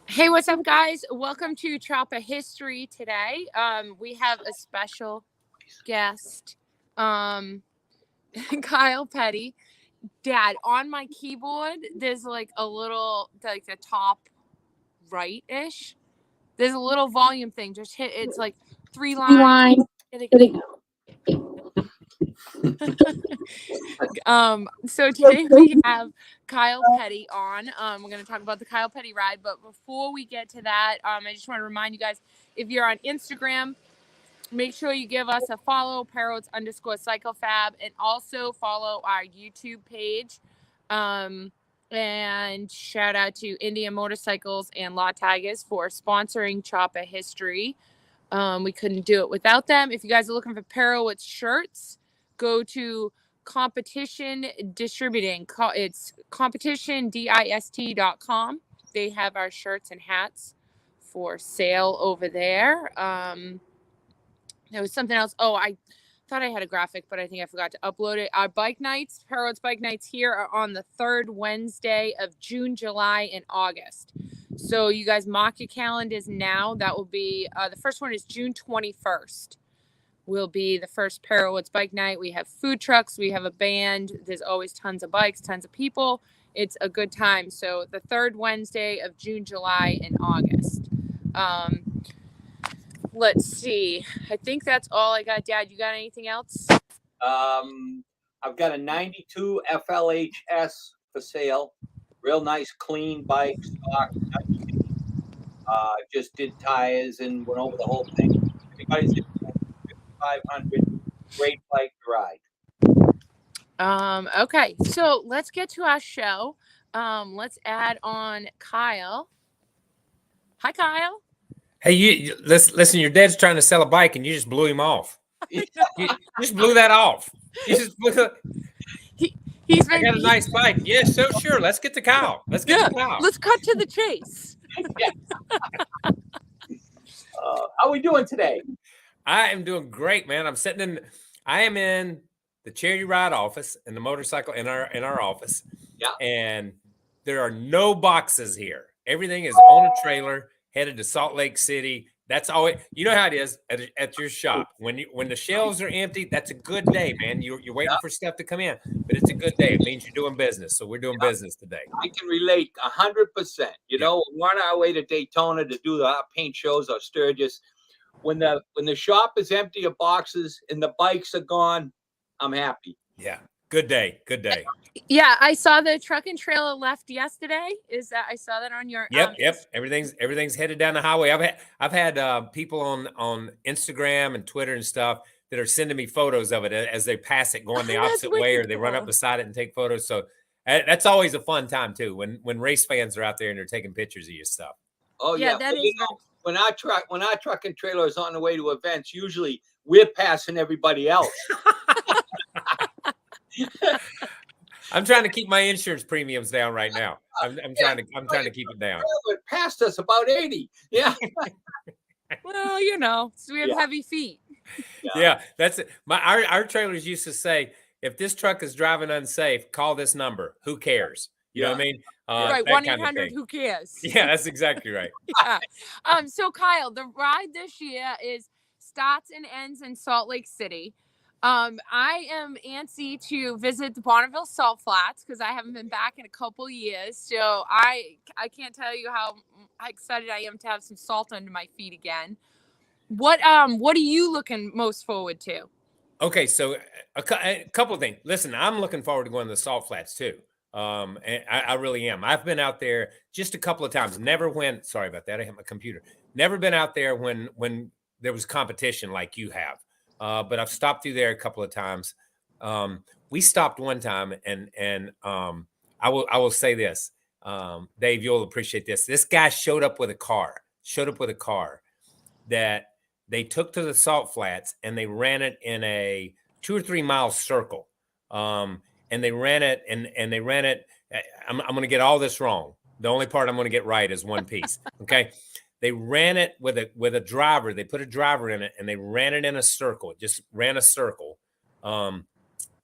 Hey, what's up, guys? Welcome to Choppa History today. We have a special guest, um, Kyle Petty. Dad, on my keyboard, there's like a little, like the top right ish. There's a little volume thing. Just hit. It's like three Three lines. lines. Hit There again. they go. So today we have Kyle Petty on. We're going to talk about the Kyle Petty ride. But before we get to that, I just want to remind you guys, if you're on Instagram, make sure you give us a follow, Parrots_CycleFab, and also follow our YouTube page. And shout out to Indian Motorcycles and Law Tigers for sponsoring Choppa History. We couldn't do it without them. If you guys are looking for Parrots shirts, go to Competition Distributing. It's competitiondist.com. They have our shirts and hats for sale over there. There was something else. Oh, I thought I had a graphic, but I think I forgot to upload it. Our bike nights, Parrots Bike Nights here, are on the third Wednesday of June, July, and August. So you guys mark your calendars now. That will be, the first one is June 21st. Will be the first Parrots Bike Night. We have food trucks. We have a band. There's always tons of bikes, tons of people. It's a good time. So the third Wednesday of June, July, and August. Let's see. I think that's all I got. Dad, you got anything else? I've got a 92 FLHS for sale. Real nice, clean bike, stock. Just did tires and went over the whole thing. Everybody's 500. Great bike to ride. Okay, so let's get to our show. Let's add on Kyle. Hi, Kyle. Hey, you listen. Your dad's trying to sell a bike, and you just blew him off. You just blew that off. You just blew. He's I got a nice bike. Yeah, so sure. Let's get to Kyle. Let's get to Kyle. Let's cut to the chase. How we doing today? I am doing great, man. I am in the Charity Ride office in the motorcycle in our office. Yeah. And there are no boxes here. Everything is on a trailer headed to Salt Lake City. That's always, you know how it is at your shop. When the shelves are empty, that's a good day, man. You're waiting for stuff to come in, but it's a good day. It means you're doing business. So we're doing business today. I can relate 100%. You know, we're on our way to Daytona to do the paint shows or Sturgis. When the shop is empty of boxes and the bikes are gone, I'm happy. Yeah. Good day. Good day. Yeah, I saw the truck and trailer left yesterday. I saw that on your Yep. Everything's headed down the highway. I've had people on Instagram and Twitter and stuff that are sending me photos of it as they pass it going the opposite way, or they run up beside it and take photos. So that's always a fun time too, when race fans are out there and they're taking pictures of your stuff. Oh yeah, that is. When our truck and trailer is on the way to events, usually we're passing everybody else. I'm trying to keep my insurance premiums down right now. I'm trying to keep it down. It passed us about 80. Yeah. Well, you know, so we have heavy feet. Yeah, that's it. Our trailers used to say, if this truck is driving unsafe, call this number. Who cares? You know what I mean? Right, 1-800. Who cares? Yeah, that's exactly right. Yeah. So Kyle, the ride this year starts and ends in Salt Lake City. I am antsy to visit the Bonneville Salt Flats because I haven't been back in a couple years. So I can't tell you how excited I am to have some salt under my feet again. What are you looking most forward to? Okay, so a couple of things. Listen, I'm looking forward to going to the Salt Flats too. And I really am. I've been out there just a couple of times. Never when. Sorry about that. I hit my computer. Never been out there when there was competition like you have. But I've stopped through there a couple of times. We stopped one time, and I will say this, Dave, you'll appreciate this. This guy showed up with a car that they took to the Salt Flats, and they ran it in a 2 or 3 mile circle. And they ran it, and they ran it. I'm going to get all this wrong. The only part I'm going to get right is one piece. Okay. They ran it with a driver. They put a driver in it, and they ran it in a circle. It just ran a circle.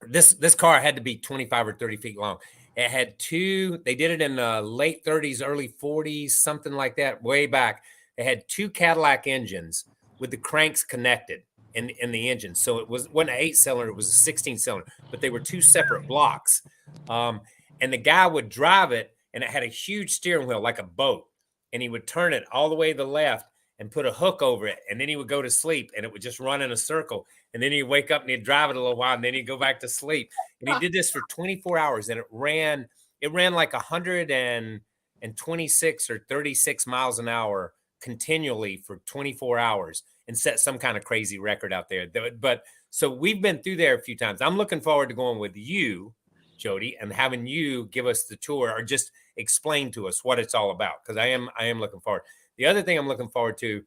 This car had to be 25 or 30 feet long. It had two, they did it in the late 30s, early 40s, something like that, way back. It had two Cadillac engines with the cranks connected in the engine. So it wasn't an 8-cylinder, it was a 16-cylinder, but they were two separate blocks. And the guy would drive it, and it had a huge steering wheel like a boat. And he would turn it all the way to the left and put a hook over it. And then he would go to sleep, and it would just run in a circle. And then he'd wake up and he'd drive it a little while, and then he'd go back to sleep. And he did this for 24 hours, and it ran like 126 or 36 miles an hour continually for 24 hours and set some kind of crazy record out there. But so we've been through there a few times. I'm looking forward to going with you, Jody, and having you give us the tour or just explain to us what it's all about, because I am looking forward. The other thing I'm looking forward to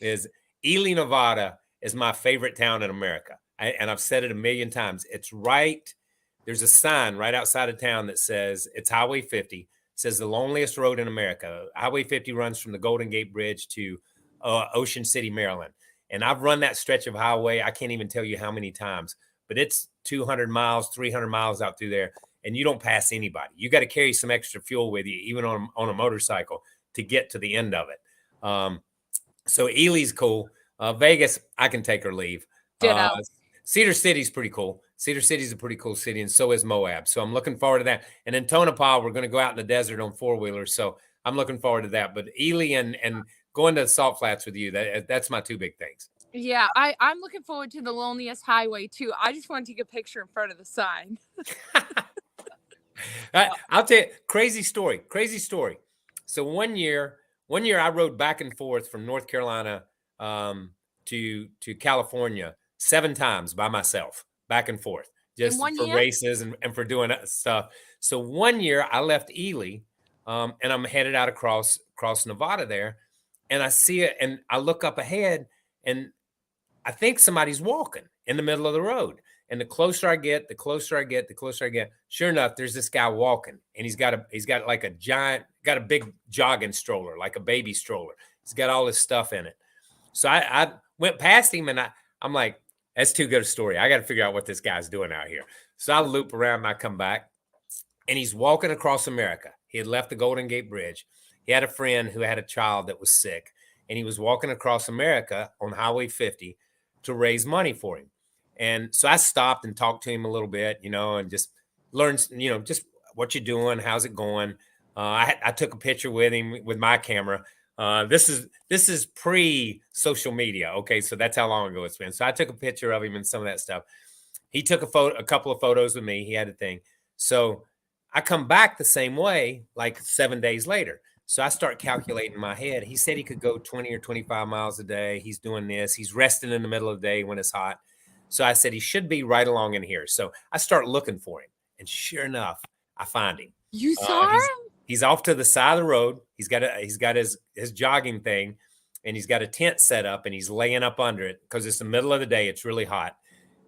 is Ely, Nevada is my favorite town in America. And I've said it a million times. It's right. There's a sign right outside of town that says it's Highway 50. It says the loneliest road in America. Highway 50 runs from the Golden Gate Bridge to Ocean City, Maryland. And I've run that stretch of highway. I can't even tell you how many times, but it's 200 miles, 300 miles out through there. And you don't pass anybody. You got to carry some extra fuel with you, even on a motorcycle, to get to the end of it. So Ely's cool. Vegas, I can take or leave. Cedar City's pretty cool. Cedar City's a pretty cool city, and so is Moab. So I'm looking forward to that. And in Tonopah, we're going to go out in the desert on 4-wheelers. So I'm looking forward to that. But Ely and going to the Salt Flats with you, that's my two big things. Yeah, I'm looking forward to the loneliest highway too. I just want to take a picture in front of the sign. I'll tell you, crazy story. So one year I rode back and forth from North Carolina to California 7 times by myself, back and forth, just for races and for doing stuff. So one year I left Ely and I'm headed out across Nevada there, and I see it, and I look up ahead, and I think somebody's walking in the middle of the road. And the closer I get, sure enough, there's this guy walking, and he's got like a big jogging stroller, like a baby stroller. He's got all his stuff in it. So I went past him, and I'm like, that's too good a story. I got to figure out what this guy's doing out here. So I loop around and I come back, and he's walking across America. He had left the Golden Gate Bridge. He had a friend who had a child that was sick, and he was walking across America on Highway 50 to raise money for him. And so I stopped and talked to him a little bit, and just learned, just what you're doing, how's it going. I took a picture with him with my camera. This is pre-social media. Okay, so that's how long ago it's been. So I took a picture of him and some of that stuff. He took a couple of photos with me. He had a thing. So I come back the same way, like 7 days later. So I start calculating in my head. He said he could go 20 or 25 miles a day. He's doing this. He's resting in the middle of the day when it's hot. So I said, he should be right along in here. So I start looking for him. And sure enough, I find him. You saw him? He's off to the side of the road. He's got his jogging thing, and he's got a tent set up, and he's laying up under it because it's the middle of the day. It's really hot.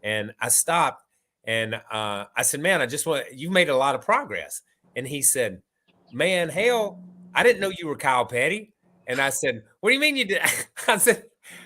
And I stopped, and I said, man, you've made a lot of progress. And he said, man, hell, I didn't know you were Kyle Petty. And I said, what do you mean you did? I said,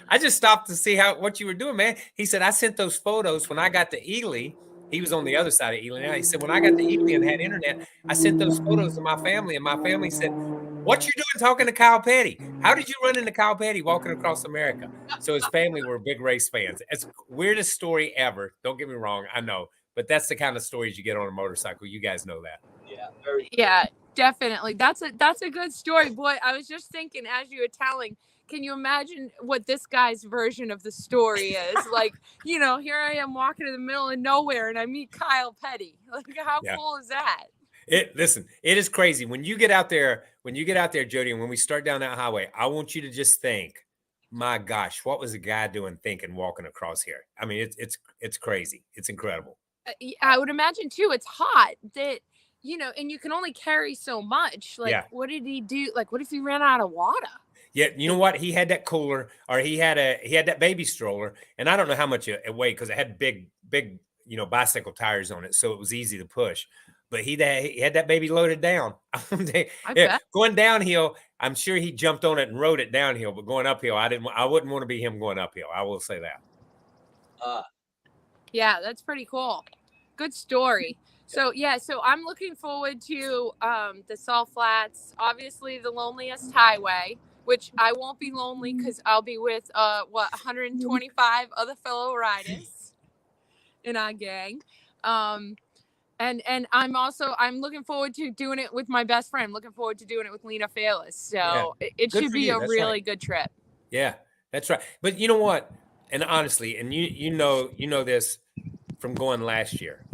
I just stopped to see what you were doing, man. He said, I sent those photos when I got to Ely. He was on the other side of Ely now. He said, when I got to Ely and had internet, I sent those photos to my family, and my family said, what you doing talking to Kyle Petty? How did you run into Kyle Petty walking across America? So his family were big race fans. It's the weirdest story ever. Don't get me wrong. I know, but that's the kind of stories you get on a motorcycle. You guys know that. Yeah, definitely. That's a good story. Boy, I was just thinking as you were telling, can you imagine what this guy's version of the story is? Like, here I am walking in the middle of nowhere and I meet Kyle Petty. Like, how cool is that? Listen, it is crazy. When you get out there, Jody, and when we start down that highway, I want you to just think, my gosh, what was the guy doing thinking walking across here? I mean, it's crazy. It's incredible. I would imagine too, it's hot that, and you can only carry so much. Like, what did he do? Like, what if he ran out of water? Yeah, you know what? He had that cooler, or he had that baby stroller, and I don't know how much it weighed because it had big, bicycle tires on it, so it was easy to push. But he had that baby loaded down. Going downhill, I'm sure he jumped on it and rode it downhill. But going uphill, I wouldn't want to be him going uphill. I will say that. Yeah, that's pretty cool. Good story. So yeah, so I'm looking forward to the Salt Flats, obviously the loneliest highway, which I won't be lonely because I'll be with 125 other fellow riders in our gang. And I'm looking forward to doing it with my best friend. Looking forward to doing it with Lena Fearless. So Yeah. it Good should for be you. a That's really right. good trip. Yeah, that's right. But you know what? And honestly, and you know this from going last year.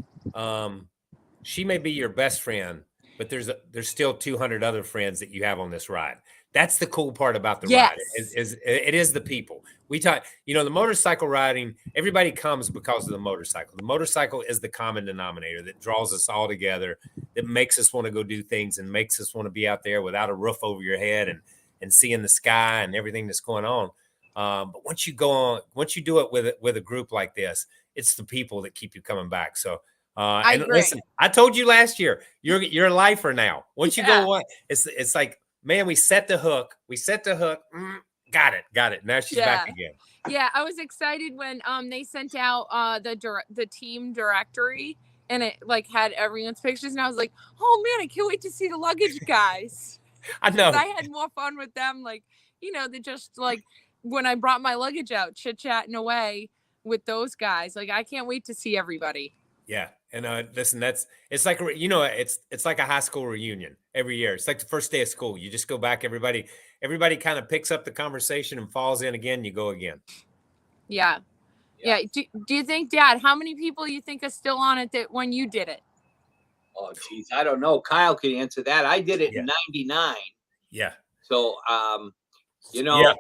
She may be your best friend, but there's still 200 other friends that you have on this ride. That's the cool part about the ride. Yes. It is the people. We talk, the motorcycle riding, everybody comes because of the motorcycle. The motorcycle is the common denominator that draws us all together, that makes us want to go do things and makes us want to be out there without a roof over your head and seeing the sky and everything that's going on. But once you do it with a group like this, it's the people that keep you coming back. So, I and agree. listen, I told you last year, you're a lifer now. Once you Yeah. go on, it's like, man, we set the hook. Got it. Now she's back again. Yeah, I was excited when they sent out the team directory and it like had everyone's pictures and I was like, oh man, I can't wait to see the luggage guys. I know. I had more fun with them, like, they just like when I brought my luggage out, chit-chatting away with those guys. Like, I can't wait to see everybody. Yeah. And listen, it's like, it's like a high school reunion every year. It's like the first day of school. You just go back, everybody kind of picks up the conversation and falls in again. You go again. Yeah. Do you think, Dad, how many people you think are still on it that when you did it? Oh, geez, I don't know. Kyle can answer that. I did it in '99. Yeah. So, Yeah.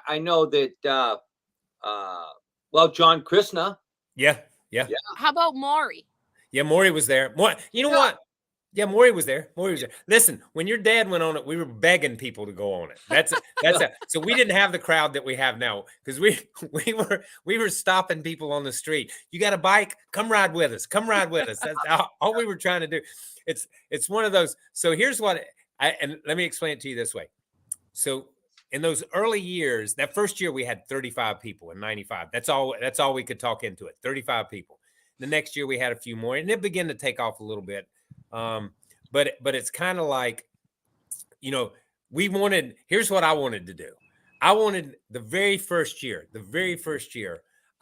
I know that, John Krishna. Yeah. How about Maury? Yeah, Maury was there. You know what? Yeah, Maury was there. Listen, when your dad went on it, we were begging people to go on it. That's so we didn't have the crowd that we have now because we were stopping people on the street. You got a bike? Come ride with us. That's all we were trying to do. It's one of those. So here's what and let me explain it to you this way. So in those early years, that first year we had 35 people in 95. That's all we could talk into it. 35 people. The next year we had a few more and it began to take off a little bit. But it's kind of like, here's what I wanted to do. I wanted the very first year,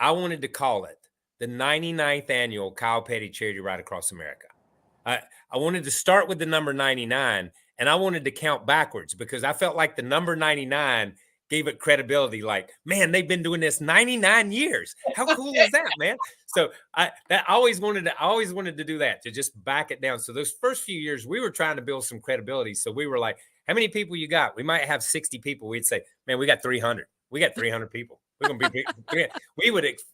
I wanted to call it the 99th annual Kyle Petty Charity Ride Across America. I wanted to start with the number 99 and I wanted to count backwards because I felt like the number 99 gave it credibility. Like, man, they've been doing this 99 years. How cool is that, man? So I always wanted to do that, to just back it down. So those first few years, we were trying to build some credibility. So we were like, how many people you got? We might have 60 people. We'd say, man, we got 300. We got 300 people. We're going to be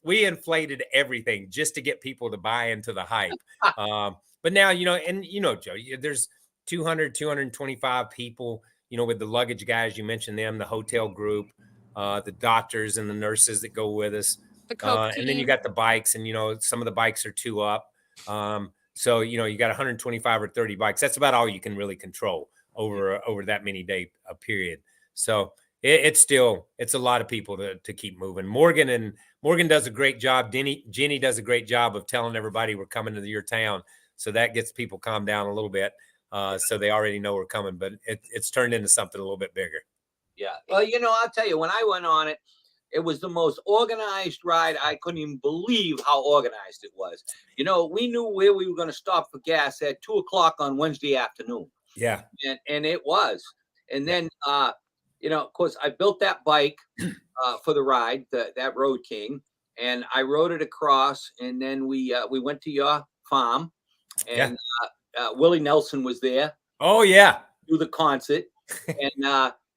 we inflated everything just to get people to buy into the hype. But now, Joe, there's 200, 225 people, with the luggage guys, you mentioned them, the hotel group, the doctors and the nurses that go with us. The Coke and then you got the bikes and, some of the bikes are 2 up. So, you got 125 or 30 bikes. That's about all you can really control over that many day period. So it's a lot of people to keep moving. Morgan does a great job. Jenny does a great job of telling everybody we're coming to your town. So that gets people calmed down a little bit. So they already know we're coming, but it's turned into something a little bit bigger. Yeah. Well, I'll tell you, when I went on it, it was the most organized ride. I couldn't even believe how organized it was. We knew where we were going to stop for gas at 2:00 on Wednesday afternoon. Yeah. And it was. And then, of course, I built that bike for the ride, that Road King, and I rode it across. And then we went to your farm, and Willie Nelson was there. Oh yeah, do the concert,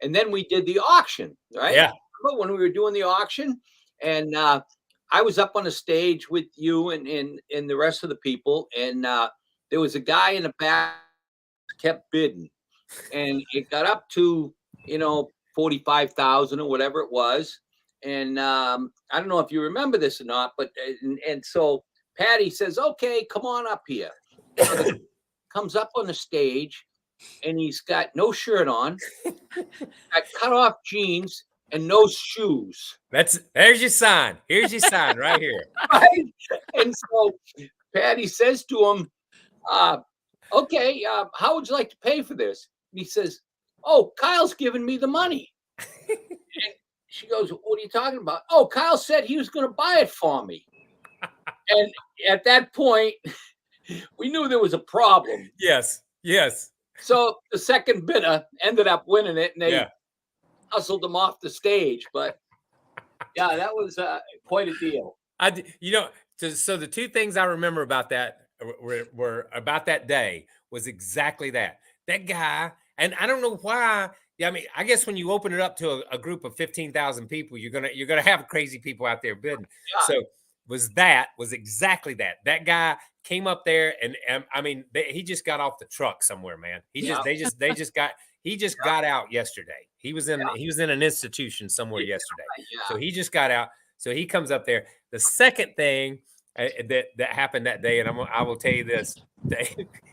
and then we did the auction, right? Yeah. Remember when we were doing the auction, and I was up on the stage with you and the rest of the people, and there was a guy in the back kept bidding, and it got up to 45,000 or whatever it was, and I don't know if you remember this or not, but and so Patty says, "Okay, come on up here." Comes up on the stage, and he's got no shirt on, got cut off jeans, and no shoes. There's your sign. Here's your sign right here. Right? And so Patty says to him, Okay, how would you like to pay for this? And he says, oh, Kyle's giving me the money. And she goes, what are you talking about? Oh, Kyle said he was going to buy it for me. And at that point, we knew there was a problem. Yes. Yes. So the second bidder ended up winning it, and they Yeah. hustled him off the stage. But yeah, that was quite a deal. So the two things I remember about that were about that day was exactly that. That guy, and I don't know why. Yeah, I mean, I guess when you open it up to a group of 15,000 people, you're gonna have crazy people out there bidding. Yeah. So was exactly that. That guy came up there, and I mean, he just got off the truck somewhere, man. He just got out yesterday. He was in an institution somewhere yesterday. Yeah. So he just got out. So he comes up there. The second thing that happened that day, and I will tell you this,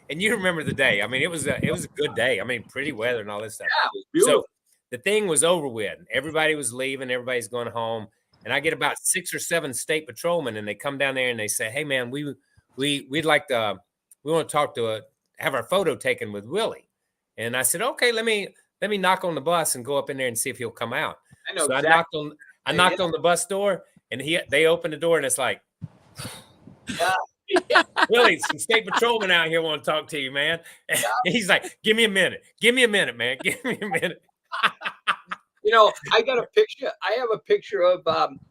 and you remember the day. I mean, it was a good day. I mean, pretty weather and all this stuff. Yeah, it was beautiful. So the thing was over with. Everybody was leaving. Everybody's going home. And I get about 6 or 7 state patrolmen, and they come down there and they say, "Hey, man, we'd like to we want to talk to have our photo taken with Willie." And I said, "Okay, let me knock on the bus and go up in there and see if he'll come out." I know So exactly. I knocked on the bus door, and they opened the door, and it's like, Willie, some state patrolmen out here want to talk to you, man. And he's like, give me a minute, man. Give me a minute. I got a picture. I have a picture of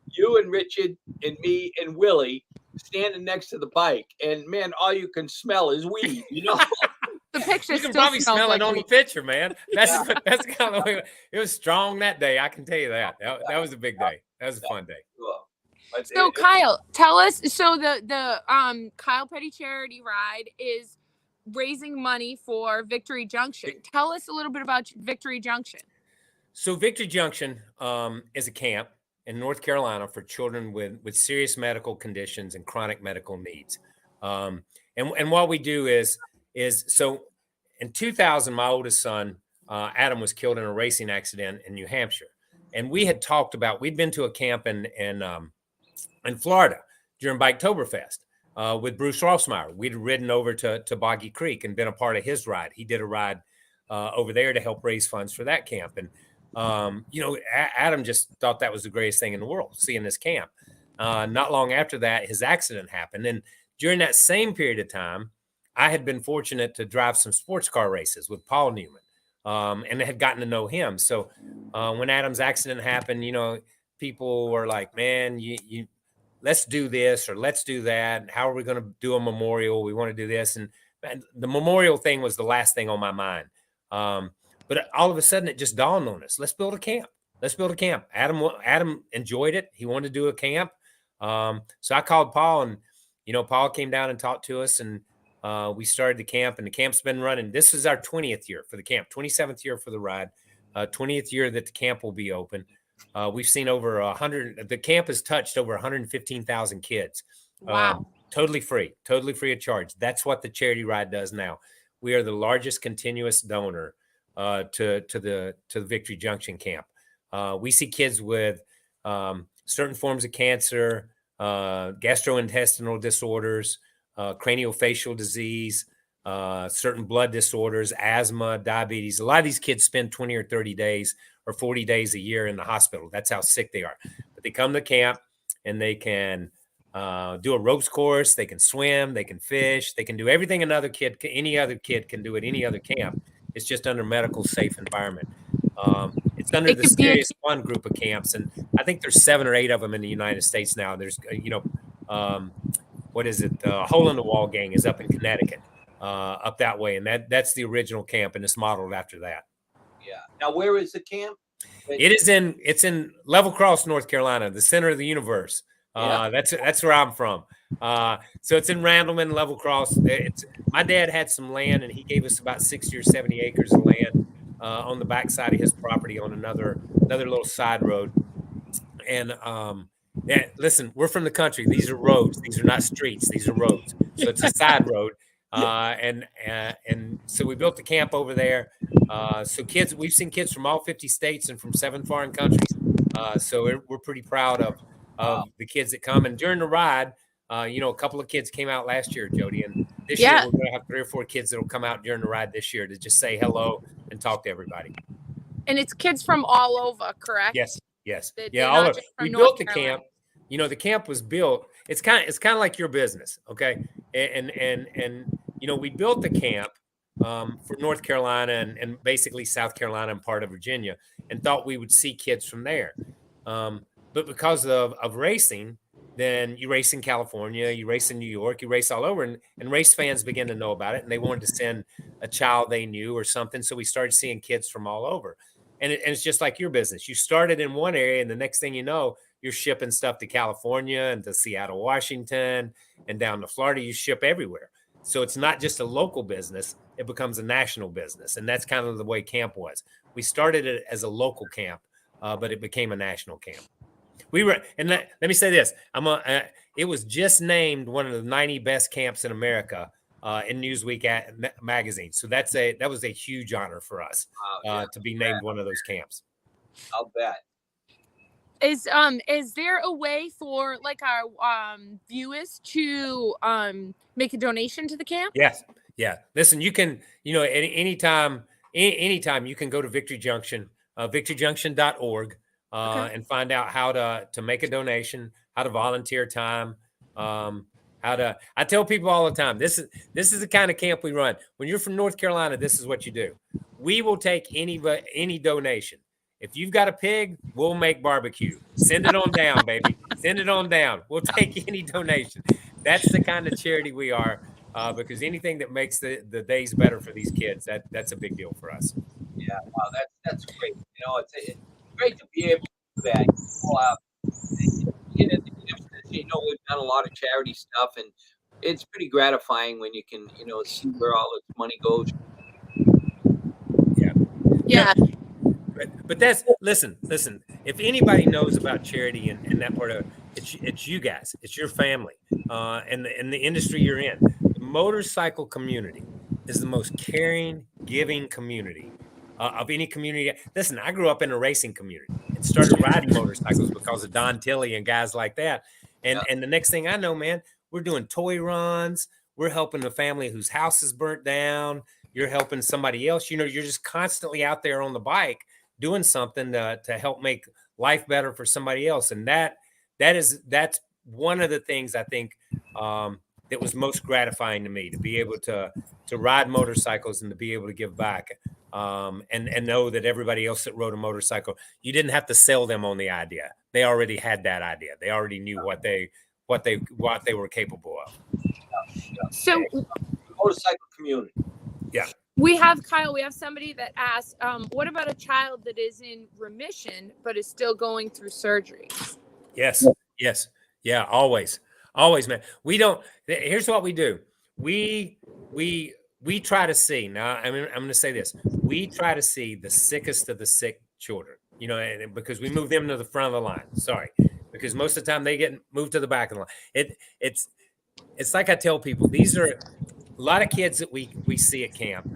you and Richard and me and Willie standing next to the bike, and man, all you can smell is weed. The picture You can still probably smells smell like it on weed. the picture, man. That's kind of the way it was strong that day. I can tell you that. That was a big day. That was a fun day. Well, but So Kyle, tell us. So the Kyle Petty charity ride is raising money for Victory Junction. Tell us a little bit about Victory Junction. So Victory Junction is a camp in North Carolina for children with serious medical conditions and chronic medical needs. And what we do is so in 2000, my oldest son, Adam, was killed in a racing accident in New Hampshire. And we had talked about, we'd been to a camp in Florida during Biketoberfest with Bruce Rossmeyer. We'd ridden over to Boggy Creek and been a part of his ride. He did a ride over there to help raise funds for that camp. And, Adam just thought that was the greatest thing in the world, seeing this camp. Not long after that, his accident happened. And during that same period of time, I had been fortunate to drive some sports car races with Paul Newman and had gotten to know him. So when Adam's accident happened, people were like, man, you let's do this or let's do that. How are we going to do a memorial? We want to do this. And the memorial thing was the last thing on my mind. But all of a sudden it just dawned on us. Let's build a camp. Adam enjoyed it. He wanted to do a camp. So I called Paul, and, Paul came down and talked to us, and we started the camp, and the camp's been running. This is our 20th year for the camp, 27th year for the ride, 20th year that the camp will be open. We've seen over 100. The camp has touched over 115,000 kids. Wow. Totally free of charge. That's what the charity ride does now. We are the largest continuous donor to the Victory Junction camp. We see kids with certain forms of cancer, gastrointestinal disorders, craniofacial disease, certain blood disorders, asthma, diabetes. A lot of these kids spend 20 or 30 days or 40 days a year in the hospital. That's how sick they are. But they come to camp and they can do a ropes course. They can swim. They can fish. They can do everything any other kid can do at any other camp. It's just under medical safe environment. It's under the Serious Fun group of camps. And I think there's 7 or 8 of them in the United States now. There's, what is it? Hole in the Wall Gang is up in Connecticut, up that way. And that's the original camp, and it's modeled after that. Yeah. Now, where is the camp? It's in Level Cross, North Carolina, the center of the universe. That's where I'm from. So it's in Randleman, Level Cross. My dad had some land, and he gave us about 60 or 70 acres of land on the backside of his property on another little side road. And listen, we're from the country. These are roads. These are not streets. These are roads. So it's a side road. And so we built the camp over there. So we've seen kids from all 50 states and from 7 foreign countries. So we're pretty proud of the kids that come. And during the ride, a couple of kids came out last year, Jody, and This year, Yeah. we're going to have 3 or 4 kids that will come out during the ride this year to just say hello and talk to everybody. And it's kids from all over, correct? Yes, yes, They're all not of just we from built North the Carolina. camp. You know, the camp was built. It's kind of like your business, okay? And you know, we built the camp for North Carolina and basically South Carolina and part of Virginia, and thought we would see kids from there. But because of racing, then you race in California, you race in New York, you race all over, and race fans began to know about it, and they wanted to send a child they knew or something. So we started seeing kids from all over. And it's just like your business. You started in one area, and the next thing you know, you're shipping stuff to California and to Seattle, Washington, and down to Florida. You ship everywhere. So it's not just a local business, it becomes a national business. And that's kind of the way camp was. We started it as a local camp, but it became a national camp. We were, and let me say this: it was just named one of the 90 best camps in America in Newsweek magazine. So that was a huge honor for us to be named one of those camps. I'll bet. Is there a way for like our viewers to make a donation to the camp? Yes. Yeah. Listen, you can, you know, anytime you can go to Victory Junction, victoryjunction.org. Okay. And find out how to make a donation, how to volunteer time, I tell people all the time, this is the kind of camp we run. When you're from North Carolina, this is what you do. We will take any donation. If you've got a pig, we'll make barbecue. Send it on down, baby. Send it on down. We'll take any donation. That's the kind of charity we are, because anything that makes the days better for these kids, that's a big deal for us. Yeah, wow, that's great. You know, it's great to be able to do that. You know, we've done a lot of charity stuff, and it's pretty gratifying when you can, you know, see where all this money goes. Yeah. But that's listen. If anybody knows about charity and that part of it, it's you guys. It's your family, and the industry you're in. The motorcycle community is the most caring, giving community of any community. Listen, I grew up in a racing community and started riding motorcycles because of Don Tilley and guys like that. And the next thing I know, man, we're doing toy runs. We're helping a family whose house is burnt down. You're helping somebody else. You know, you're just constantly out there on the bike doing something to help make life better for somebody else. And that's one of the things I think that was most gratifying to me, to be able to ride motorcycles and to be able to give back, and know that everybody else that rode a motorcycle, you didn't have to sell them on the idea. They already had that idea. They already knew what they were capable of. So Motorcycle community. Yeah. we have Kyle. We have somebody that asked, what about a child that is in remission but is still going through surgery? Yes. Yeah. Always, man. We don't. Here's what we do. We try to see. Now, I'm going to say this. We try to see the sickest of the sick children. You know, and because we move them to the front of the line. Sorry, because most of the time they get moved to the back of the line. It's like I tell people. These are a lot of kids that we see at camp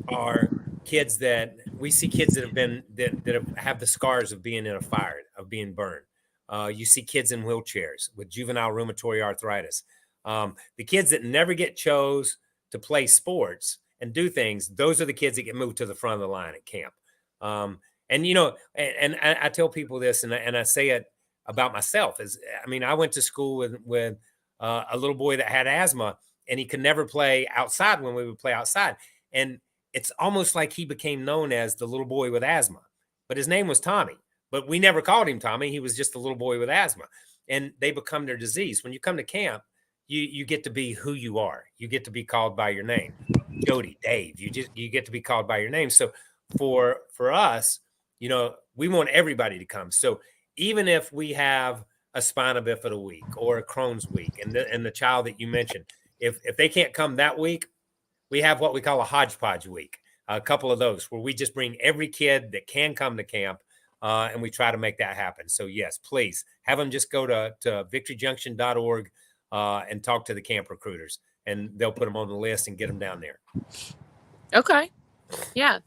are kids that we see, kids that have been that have the scars of being in a fire, of being burned. You see kids in wheelchairs with juvenile rheumatoid arthritis. The kids that never get chose to play sports and do things, those are the kids that get moved to the front of the line at camp. And you know, and I tell people this, and I say it about myself. I went to school with a little boy that had asthma, and he could never play outside when we would play outside. And it's almost like he became known as the little boy with asthma, but his name was Tommy. But we never called him Tommy. He was just a little boy with asthma, and they become their disease. When you come to camp, you get to be who you are. You get to be called by your name, Jody, Dave. You get to be called by your name. So for us, you know, we want everybody to come. So even if we have a spina bifida week or a Crohn's week, and the child that you mentioned, if they can't come that week, we have what we call a hodgepodge week, a couple of those where we just bring every kid that can come to camp, and we try to make that happen. So yes, please have them just go to victoryjunction.org and talk to the camp recruiters, and they'll put them on the list and get them down there. Okay. Yeah.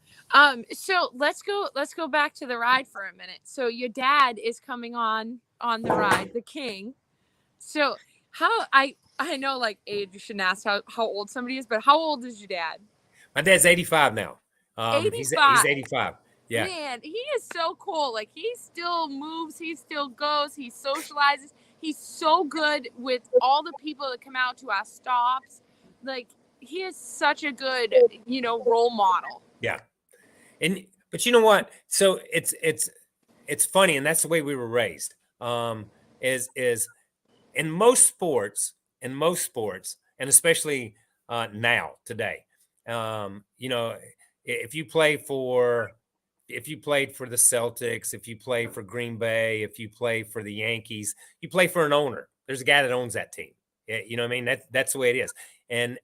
So let's go back to the ride for a minute. So your dad is coming on the ride, the King. So I know, like, age, you shouldn't ask how old somebody is, but how old is your dad? My dad's 85 now. He's 85. 85. Yeah. Man, he is so cool. Like, he still moves, he still goes, he socializes. He's so good with all the people that come out to our stops. Like, he is such a good, role model. Yeah. But you know what? So it's funny, and that's the way we were raised. Is in most sports, and especially now today, if you played for the Celtics, if you play for Green Bay, if you play for the Yankees, you play for an owner. There's a guy that owns that team. You know what I mean? That's the way it is, and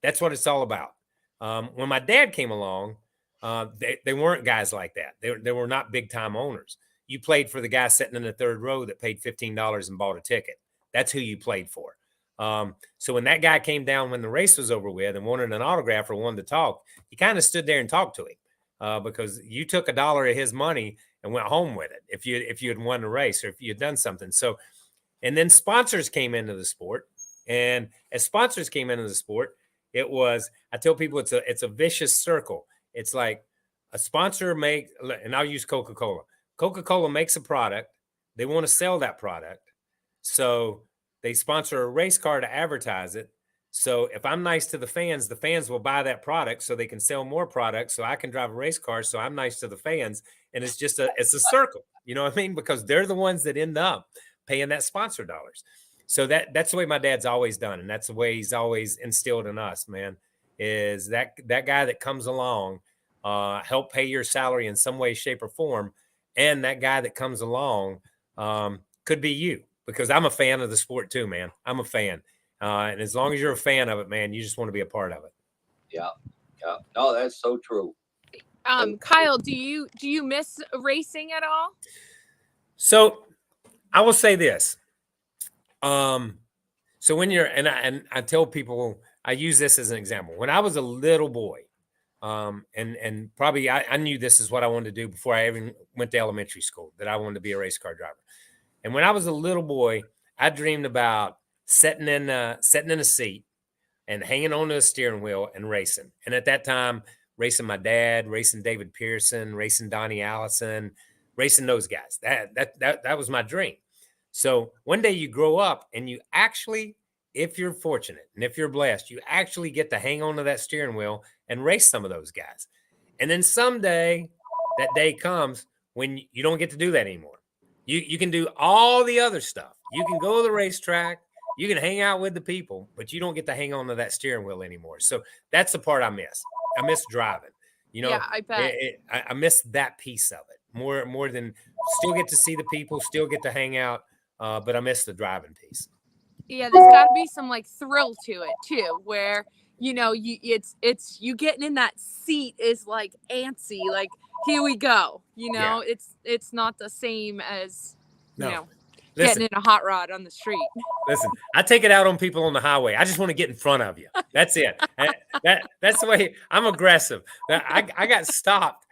that's what it's all about. When my dad came along, they weren't guys like that. They were not big time owners. You played for the guy sitting in the third row that paid $15 and bought a ticket. That's who you played for. So when that guy came down when the race was over with and wanted an autograph or wanted to talk, you kind of stood there and talked to him because you took $1 of his money and went home with it if you had won the race or if you had done something. So, and then sponsors came into the sport, and as sponsors came into the sport, I tell people it's a vicious circle. It's like a sponsor and I'll use Coca-Cola. Coca-Cola makes a product. They want to sell that product. So they sponsor a race car to advertise it. So if I'm nice to the fans will buy that product so they can sell more products. So I can drive a race car. So I'm nice to the fans. And it's a circle, you know what I mean? Because they're the ones that end up paying that sponsor dollars. So that's the way my dad's always done. And that's the way he's always instilled in us, man, is that guy that comes along, help pay your salary in some way, shape or form. And that guy that comes along could be you, because I'm a fan of the sport too, man. I'm a fan. And as long as you're a fan of it, man, you just want to be a part of it. Yeah. Yeah. No, that's so true. Kyle, do you miss racing at all? So I will say this. So when you're, and I tell people, I use this as an example. When I was a little boy, and probably I knew this is what I wanted to do before I even went to elementary school, that I wanted to be a race car driver. And when I was a little boy, I dreamed about sitting in a seat and hanging onto a steering wheel and racing. And at that time, racing my dad, racing David Pearson, racing Donnie Allison, racing those guys. That was my dream. So one day you grow up and you actually, if you're fortunate and if you're blessed, you actually get to hang on to that steering wheel and race some of those guys. And then someday that day comes when you don't get to do that anymore. You can do all the other stuff. You can go to the racetrack, you can hang out with the people, but you don't get to hang on to that steering wheel anymore. So that's the part I miss. I miss driving. Yeah, I bet. I miss that piece of it more than still get to see the people, still get to hang out. But I miss the driving piece. Yeah, there's got to be some like thrill to it too, where it's you getting in that seat is like antsy, like here we go. Yeah. It's not the same as Listen, getting in a hot rod on the street. Listen, I take it out on people on the highway. I just want to get in front of you. That's it. That's the way I'm aggressive. I got stopped.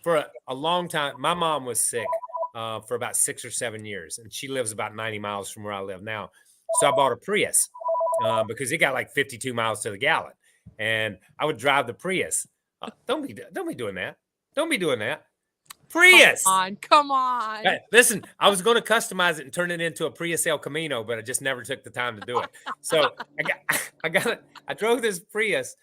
For a long time. My mom was sick for about 6 or 7 years, and she lives about 90 miles from where I live now. So I bought a Prius because it got like 52 miles to the gallon, and I would drive the Prius. Don't be doing that. Don't be doing that. Prius. Come on. Hey, listen, I was going to customize it and turn it into a Prius El Camino, but I just never took the time to do it. So I drove this Prius,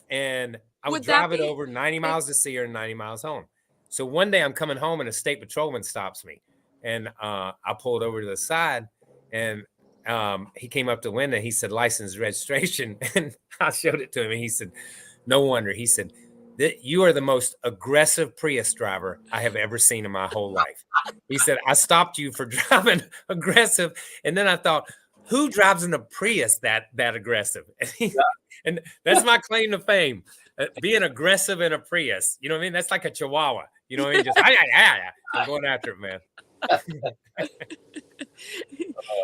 and I would drive it over 90 miles to see her and 90 miles home. So one day I'm coming home and a state patrolman stops me, and I pulled over to the side, and he came up to the window. He said, license registration. And I showed it to him, and he said, no wonder. He said, you are the most aggressive Prius driver I have ever seen in my whole life. He said, I stopped you for driving aggressive. And then I thought, who drives in a Prius that aggressive? And that's my claim to fame, being aggressive in a Prius. You know what I mean? That's like a Chihuahua. You know what I mean? Just, I'm going after it, man.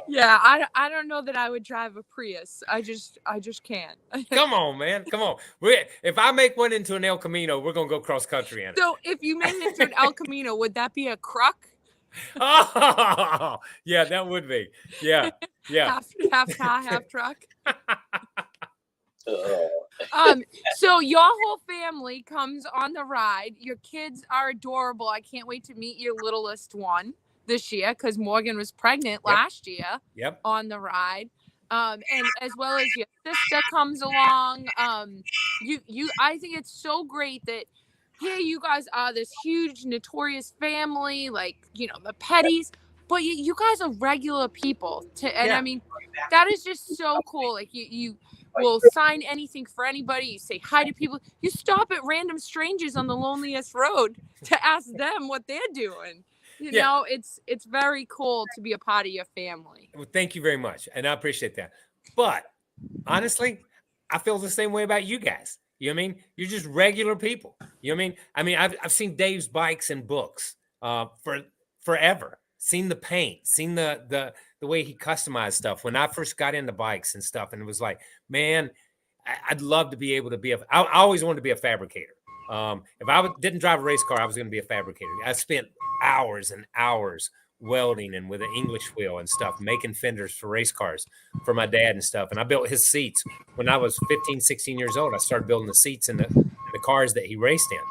Yeah, I don't know that I would drive a Prius. I just can't. Come on, man. Come on. If I make one into an El Camino, we're gonna go cross country in it. So if you made it into an El Camino, would that be a Croc? Oh, yeah, that would be. Yeah, yeah. Half car, half truck. Uh, So your whole family comes on the ride. Your kids are adorable. I can't wait to meet your littlest one this year because Morgan was pregnant Yep. last year Yep. on the ride. And as well as your sister comes along. I think it's so great that here you guys are this huge notorious family, like, the Petties, but you guys are regular people and Yeah. I mean, that is just so cool. Like you will sign anything for anybody. You say hi to people. You stop at random strangers on the loneliest road to ask them what they're doing. Yeah. It's very cool to be a part of your family. Well, thank you very much. And I appreciate that. But honestly, I feel the same way about you guys. You know what I mean? You're just regular people. You know what I mean? I've seen Dave's bikes and books for forever. Seen the paint, seen the way he customized stuff. When I first got into bikes and stuff, and it was like, man, I'd love to be able to be I always wanted to be a fabricator. If I didn't drive a race car, I was going to be a fabricator. I spent hours and hours welding and with an English wheel and stuff, making fenders for race cars for my dad and stuff. And I built his seats when I was 15, 16 years old. I started building the seats in the cars that he raced in.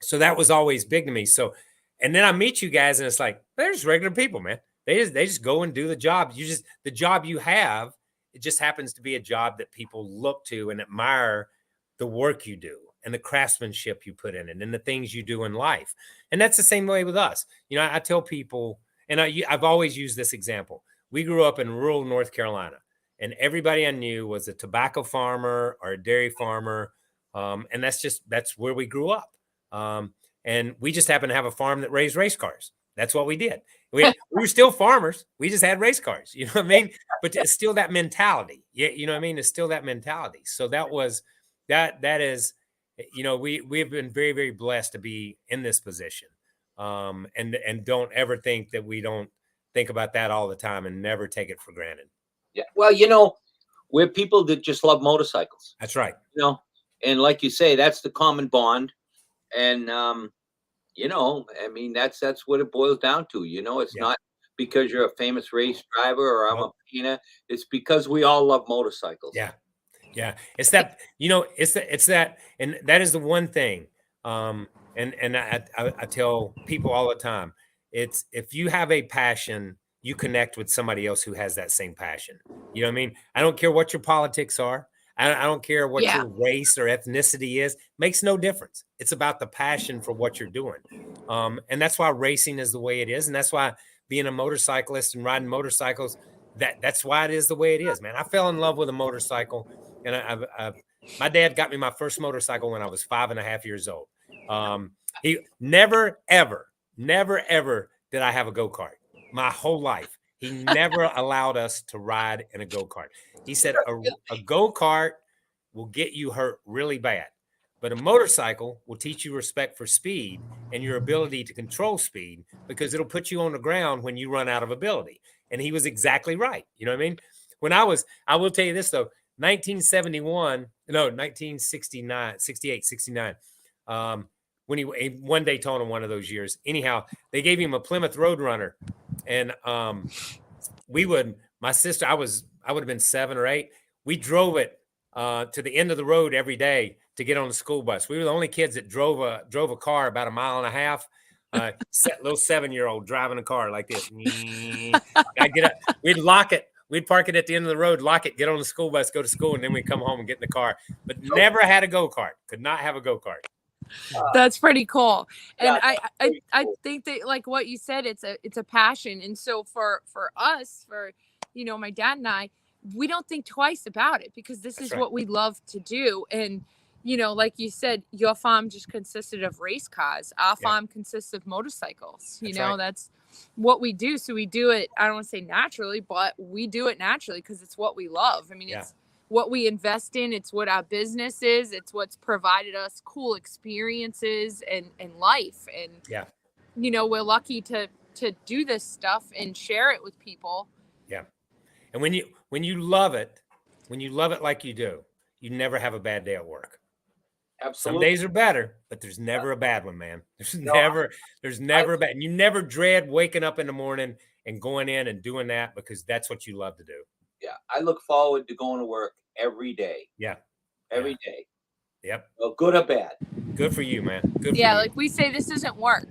So that was always big to me. So, and then I meet you guys and it's like, they're just regular people, man. They just go and do the job. The job you have, it just happens to be a job that people look to and admire the work you do and the craftsmanship you put in it and the things you do in life. And that's the same way with us. I tell people, and I've always used this example. We grew up in rural North Carolina, and everybody I knew was a tobacco farmer or a dairy farmer. And that's where we grew up. And we just happened to have a farm that raised race cars. That's what we did. We were still farmers. We just had race cars. You know what I mean? But it's still that mentality. Yeah, you know what I mean? It's still that mentality. So that is, we have been very, very blessed to be in this position. And don't ever think that we don't think about that all the time and never take it for granted. yeah. Well, we're people that just love motorcycles. That's right. And like you say, that's the common bond. And that's what it boils down to. It's not because you're a famous race driver or I'm a painter. It's because we all love motorcycles. Yeah. Yeah. It's that, it's that, and that is the one thing. And I tell people all the time, it's if you have a passion, you connect with somebody else who has that same passion. You know what I mean? I don't care what your politics are. I don't care what your race or ethnicity is. Makes no difference. It's about the passion for what you're doing. And that's why racing is the way it is. And that's why being a motorcyclist and riding motorcycles, that's why it is the way it is, man. I fell in love with a motorcycle. And my dad got me my first motorcycle when I was 5.5 years old. He never, ever did I have a go-kart my whole life. He never allowed us to ride in a go-kart. He said a go-kart will get you hurt really bad, but a motorcycle will teach you respect for speed and your ability to control speed because it'll put you on the ground when you run out of ability. And he was exactly right. You know what I mean? I will tell you this though, 1969, 68, 69. When he won Daytona one of those years. Anyhow, they gave him a Plymouth Roadrunner. And my sister, I would have been 7 or 8. We drove it to the end of the road every day to get on the school bus. We were the only kids that drove a car about 1.5 miles. Little 7-year-old driving a car like this. I get up. We'd lock it. We'd park it at the end of the road, lock it, get on the school bus, go to school, and then we'd come home and get in the car. But never had a go-kart. Could not have a go-kart. That's pretty cool. And I think that, like what you said, it's a passion. And so for us, my dad and I, we don't think twice about it because this is what we love to do. And, like you said, your farm just consisted of race cars. Our farm consists of motorcycles. That's what we do. So we do it, I don't want to say naturally, but we do it naturally because it's what we love. I mean, it's what we invest in. It's what our business is. It's what's provided us cool experiences and life. And, we're lucky to do this stuff and share it with people. Yeah. And when you love it like you do, you never have a bad day at work. Some Absolutely. days are better, but there's never a bad one, man. There's No, never a bad. And you never dread waking up in the morning and going in and doing that because that's what you love to do. yeah, I look forward to going to work every day, Yeah. every day. Yep. Well, good or bad. Good for you, man. Good for Yeah, you. like we say, this isn't work.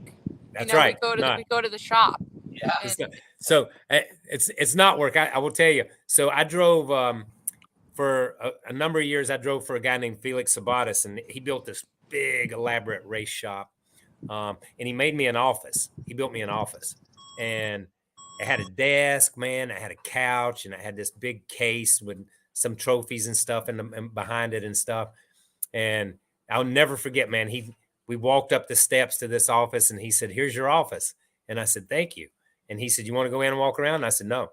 That's You know, right. we go to the shop. Yeah. It's not- so it's not work. I will tell you. So I drove for a number of years. I drove for a guy named Felix Sabatis, and he built this big, elaborate race shop. And he made me an office. He built me an office, and it had a desk, man. I had a couch, and I had this big case with some trophies and stuff and behind it and stuff. And I'll never forget, man. We walked up the steps to this office, and he said, "Here's your office." And I said, "Thank you." And he said, "You want to go in and walk around?" And I said, "No."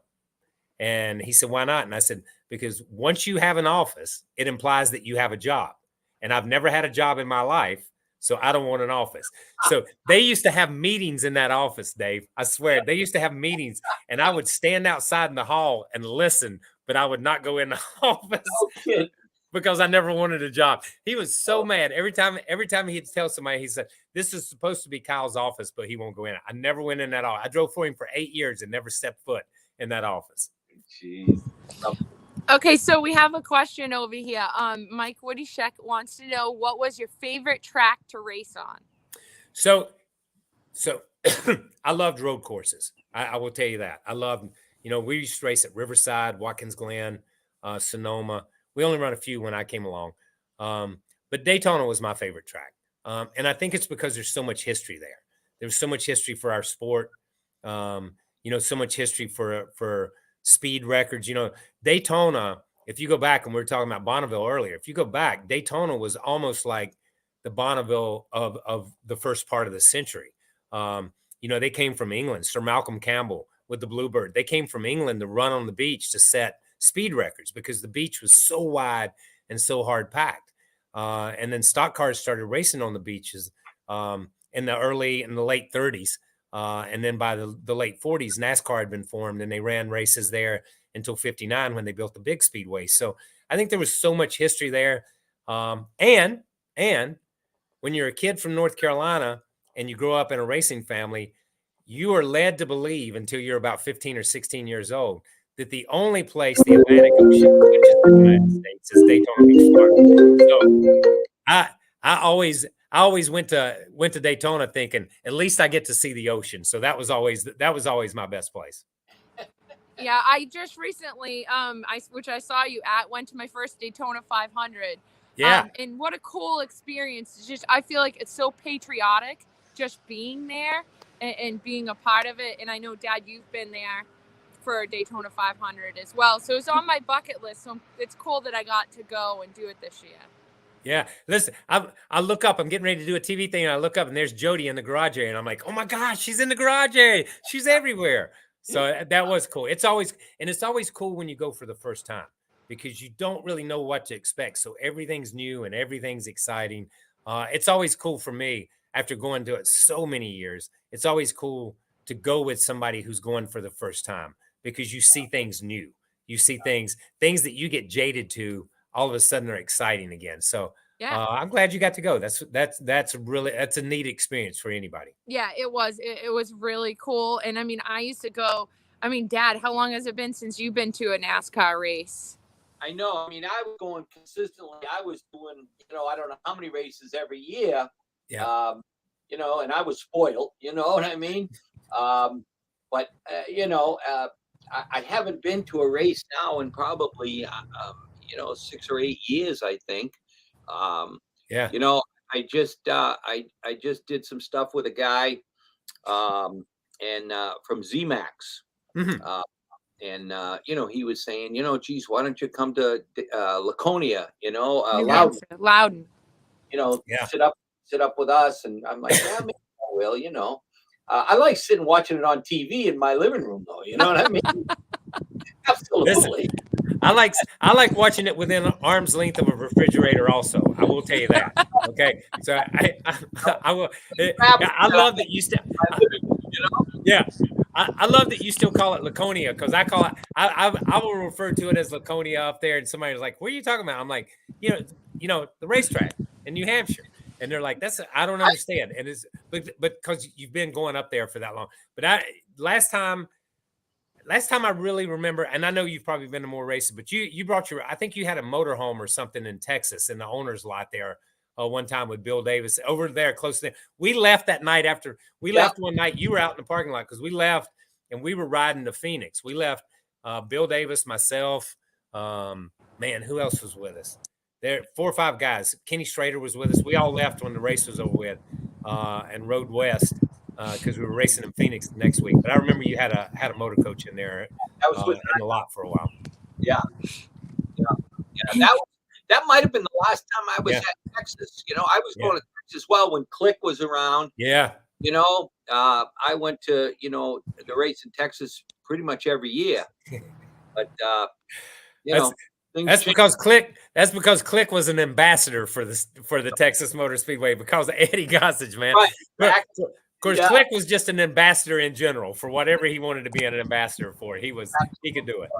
And he said, "Why not?" And I said, "Because once you have an office, it implies that you have a job. And I've never had a job in my life, so I don't want an office." So they used to have meetings in that office, Dave. I swear, they used to have meetings, and I would stand outside in the hall and listen, but I would not go in the office No kid. because I never wanted a job. He was so mad every time he'd tell somebody, he said, "This is supposed to be Kyle's office, but he won't go in." I never went in that office. I drove for him for 8 years and never stepped foot in that office. Jeez. Okay, so we have a question over here. Mike Woodyshek wants to know, what was your favorite track to race on? So I loved road courses. I will tell you that. I loved, we used to race at Riverside, Watkins Glen, Sonoma. We only run a few when I came along. But Daytona was my favorite track. And I think it's because there's so much history there. There's so much history for our sport. So much history for speed records. Daytona, if you go back, and we were talking about Bonneville earlier, if you go back, Daytona was almost like the Bonneville of the first part of the century. They came from England. Sir Malcolm Campbell with the Bluebird. They came from England to run on the beach to set speed records because the beach was so wide and so hard packed. And then stock cars started racing on the beaches in the late 30s. And then by the late 40s, NASCAR had been formed, and they ran races there until 59 when they built the big speedway. So I think there was so much history there. And when you're a kid from North Carolina and you grow up in a racing family, you are led to believe until you're about 15 or 16 years old that the only place the Atlantic Ocean touches the United States is Daytona Beach, Florida. So I always went to Daytona thinking at least I get to see the ocean. So that was always my best place. Yeah, I just recently, which I saw you at, went to my first Daytona 500. Yeah. And what a cool experience. It's just, I feel like it's so patriotic just being there and being a part of it. And I know, Dad, you've been there for Daytona 500 as well. So it's on my bucket list. So it's cool that I got to go and do it this year. Yeah. Listen, I look up, I'm getting ready to do a TV thing, and I look up, and there's Jody in the garage area, and I'm like, oh my gosh, she's in the garage area. She's everywhere. So that was cool. It's always cool when you go for the first time because you don't really know what to expect. So everything's new and everything's exciting. It's always cool for me after going to it so many years. It's always cool to go with somebody who's going for the first time because you see things new. You see things that you get jaded to all of a sudden are exciting again. So yeah, I'm glad you got to go. That's a neat experience for anybody. Yeah, it was really cool. And I mean, I used to go, Dad, how long has it been since you've been to a NASCAR race? I know. I was going consistently. I was doing, I don't know how many races every year. Yeah. And I was spoiled, you know what I mean? But I haven't been to a race now in probably, 6 or 8 years, I think. Yeah. I just did some stuff with a guy and from ZMAX. Mm-hmm. He was saying, geez, why don't you come to Laconia, Loudon. Sit up with us. And I'm like, yeah, maybe I will, I like sitting watching it on TV in my living room, though. You know what I mean? Absolutely. Listen, I like watching it within arm's length of a refrigerator. Also, I will tell you that. Okay, so I will. I love that you still. Yeah, I love that you still call it Laconia because I call it. I will refer to it as Laconia up there, and somebody's like, "What are you talking about?" I'm like, the racetrack. in New Hampshire. And they're like, I don't understand. And it's but because you've been going up there for that long. But last time I really remember, and I know you've probably been to more races, but you brought I think you had a motorhome or something in Texas in the owner's lot there one time with Bill Davis over there close to there. We left that night after we left one night. You were out in the parking lot because we left and we were riding to Phoenix. We left Bill Davis, myself, man, who else was with us? There, 4 or 5 guys. Kenny Strader was with us. We all left when the race was over with and rode west because we were racing in Phoenix next week. But I remember you had a motor coach in there in the lot for a while. Yeah. That might have been the last time I was at Texas. You know, I was going to Texas when Click was around. Yeah. You know, I went to, the race in Texas pretty much every year. But, that's because Click was an ambassador for the Texas Motor Speedway because of Eddie Gossage, man. Right. Of course, Click was just an ambassador in general for whatever he wanted to be an ambassador for. He could do it.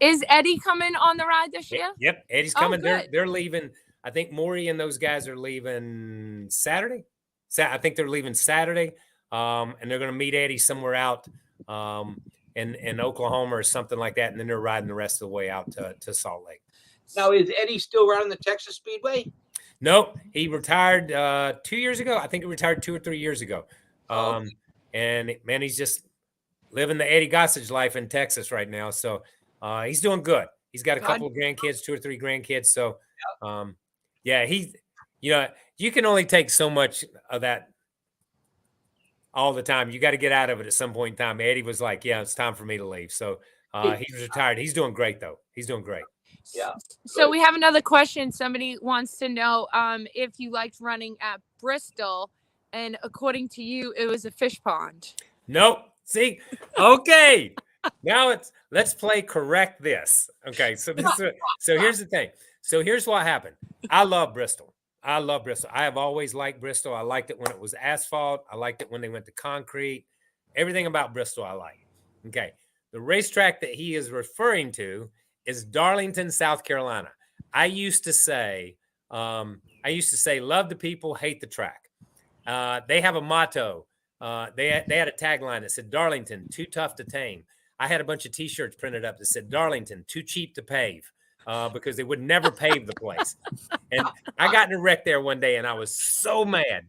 Is Eddie coming on the ride this year? Yep, Eddie's coming. Good. They're leaving. I think Maury and those guys are leaving Saturday. I think they're leaving Saturday, and they're going to meet Eddie somewhere out in Oklahoma or something like that, and then they're riding the rest of the way out to Salt Lake. Now, is Eddie still running the Texas Speedway? Nope, he retired 2 years ago. I think he retired 2 or 3 years ago. And man, he's just living the Eddie Gossage life in Texas right now. So he's doing good. He's got a couple of grandkids, 2 or 3 grandkids. So you can only take so much of that all the time. You got to get out of it at some point in time. Eddie was like, yeah, it's time for me to leave. So he's retired. He's doing great though. He's doing great. Yeah. So we have another question. Somebody wants to know if you liked running at Bristol, and according to you, it was a fish pond. Nope. See, okay. Now let's play correct this. Okay, so here's the thing. So here's what happened. I love Bristol. I have always liked Bristol. I liked it when it was asphalt. I liked it when they went to concrete. Everything about Bristol I like. Okay. The racetrack that he is referring to is Darlington, South Carolina. I used to say, love the people, hate the track. They have a motto. They had a tagline that said, Darlington, too tough to tame. I had a bunch of T-shirts printed up that said, Darlington, too cheap to pave, because they would never pave the place. And I got in a wreck there one day, and I was so mad.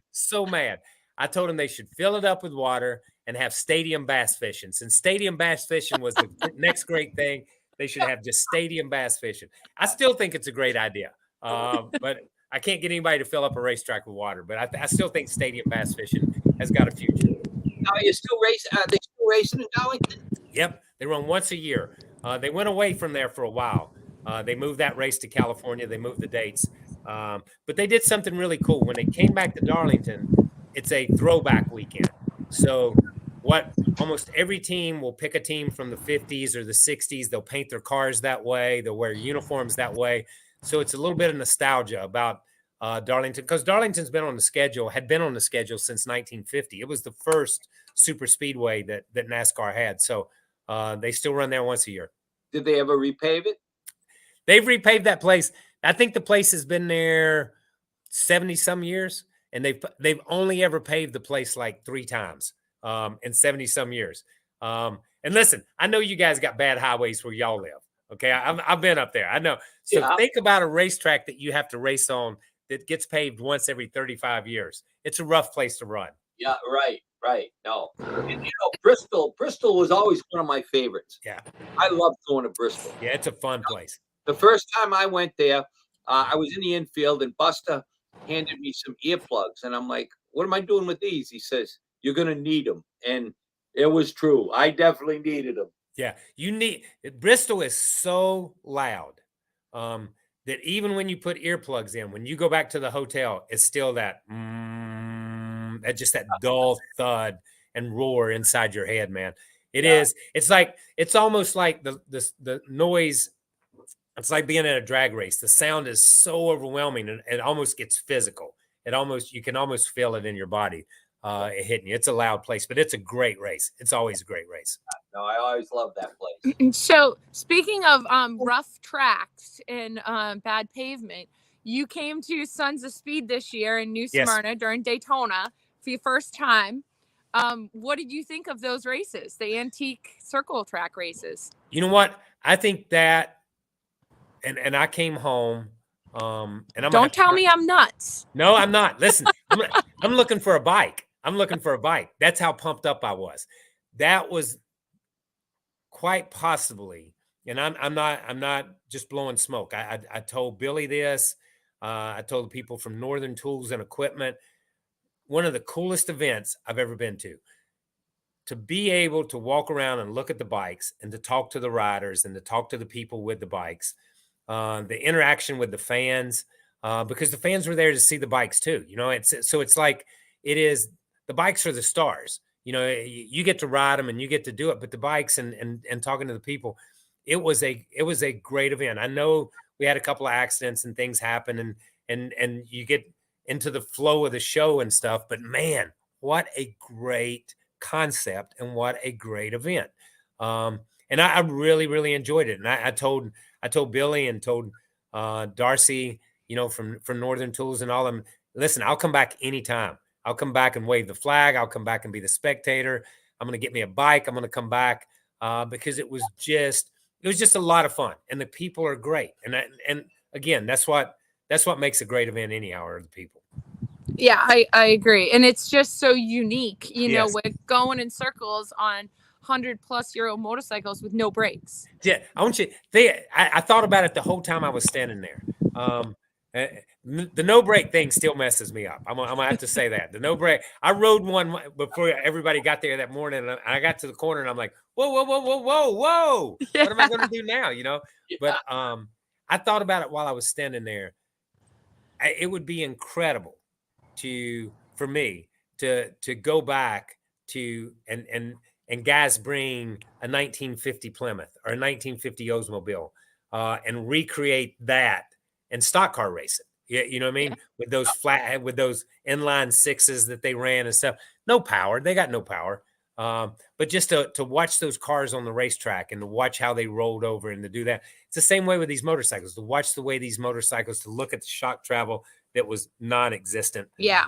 I told them they should fill it up with water and have stadium bass fishing. Since stadium bass fishing was the next great thing, they should have just stadium bass fishing. I still think it's a great idea, but I can't get anybody to fill up a racetrack with water. But I still think stadium bass fishing has got a future. Now, are they still racing in Darlington? Yep, they run once a year. They went away from there for a while. They moved that race to California. They moved the dates. But they did something really cool. When they came back to Darlington, it's a throwback weekend. So almost every team will pick a team from the 50s or the 60s. They'll paint their cars that way. They'll wear uniforms that way. So it's a little bit of nostalgia about Darlington, because Darlington's had been on the schedule since 1950. It was the first super speedway that NASCAR had. So they still run there once a year. Did they ever repave it? They've repaved that place. I think the place has been there 70 some years, and they've only ever paved the place like 3 times in 70 some years. And listen, I know you guys got bad highways where y'all live. Okay, I've been up there. I know. So think about a racetrack that you have to race on that gets paved once every 35 years. It's a rough place to run. Yeah, right. No, and, Bristol was always one of my favorites. Yeah, I love going to Bristol. Yeah, it's a fun place. The first time I went there, I was in the infield, and Buster handed me some earplugs, and I'm like, "What am I doing with these?" He says, "You're gonna need them," and it was true. I definitely needed them. Yeah, Bristol is so loud that even when you put earplugs in, when you go back to the hotel, it's still that just that dull thud and roar inside your head, man. It is. It's almost like the noise. It's like being in a drag race. The sound is so overwhelming, and it almost gets physical. You can almost feel it in your body hitting you. It's a loud place, but it's a great race. It's always a great race. No, I always love that place. So speaking of rough tracks and bad pavement, you came to Sons of Speed this year in New Yes. Smyrna during Daytona for your first time. What did you think of those races, the antique circle track races? You know what? I think that, and I came home, and I'm Don't tell me I'm nuts. No, I'm not. Listen, I'm looking for a bike. I'm looking for a bike. That's how pumped up I was. That was quite possibly, and I'm not just blowing smoke. I told Billy this. I told the people from Northern Tools and Equipment, one of the coolest events I've ever been to be able to walk around and look at the bikes and to talk to the riders and to talk to the people with the bikes, the interaction with the fans, because the fans were there to see the bikes too. You know, it's like it is, the bikes are the stars. You know, you get to ride them and you get to do it, but the bikes and talking to the people, it was a great event. I know we had a couple of accidents and things happen, and you get into the flow of the show and stuff, but man, what a great concept and what a great event. And I really, really enjoyed it. And I told Billy and told Darcy, you know, from Northern Tools and all of them, listen, I'll come back anytime. I'll come back and wave the flag. I'll come back and be the spectator. I'm going to get me a bike. I'm going to come back because it was just a lot of fun, and the people are great. And again, that's what makes a great event anyhow, are the people. Yeah, I agree. And it's just so unique, you know, Yes. with going in circles on 100-plus-year-old motorcycles with no brakes. Yeah, I thought about it the whole time I was standing there. The no brake thing still messes me up. I'm gonna have to say that. The no brake. I rode one before everybody got there that morning, and I got to the corner, and I'm like, whoa. Yeah. What am I going to do now? You know. But I thought about it while I was standing there. It would be incredible for me to go back to and guys bring a 1950 Plymouth or a 1950 Oldsmobile and recreate that in stock car racing. Yeah, you know what I mean? Yeah. With those inline sixes that they ran and stuff. No power. They got no power. But just to watch those cars on the racetrack and to watch how they rolled over and to do that. It's the same way with these motorcycles, to watch the way these motorcycles, to look at the shock travel that was non-existent. Yeah.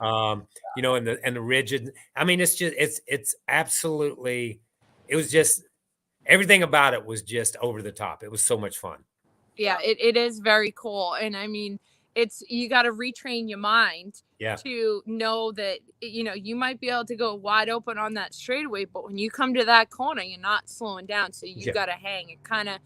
You know, and the rigid. I mean, it's absolutely, it was just, everything about it was just over the top. It was so much fun. Yeah, it is very cool. And I mean, you got to retrain your mind to know that, you know, you might be able to go wide open on that straightaway, but when you come to that corner, you're not slowing down. So you got to hang. It kind of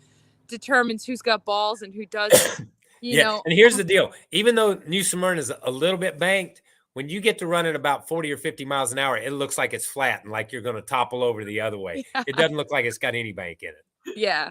determines who's got balls and who doesn't. You know. And here's the deal. Even though New Smyrna is a little bit banked, when you get to run at about 40 or 50 miles an hour, it looks like it's flat and like you're going to topple over the other way. Yeah. It doesn't look like it's got any bank in it. Yeah.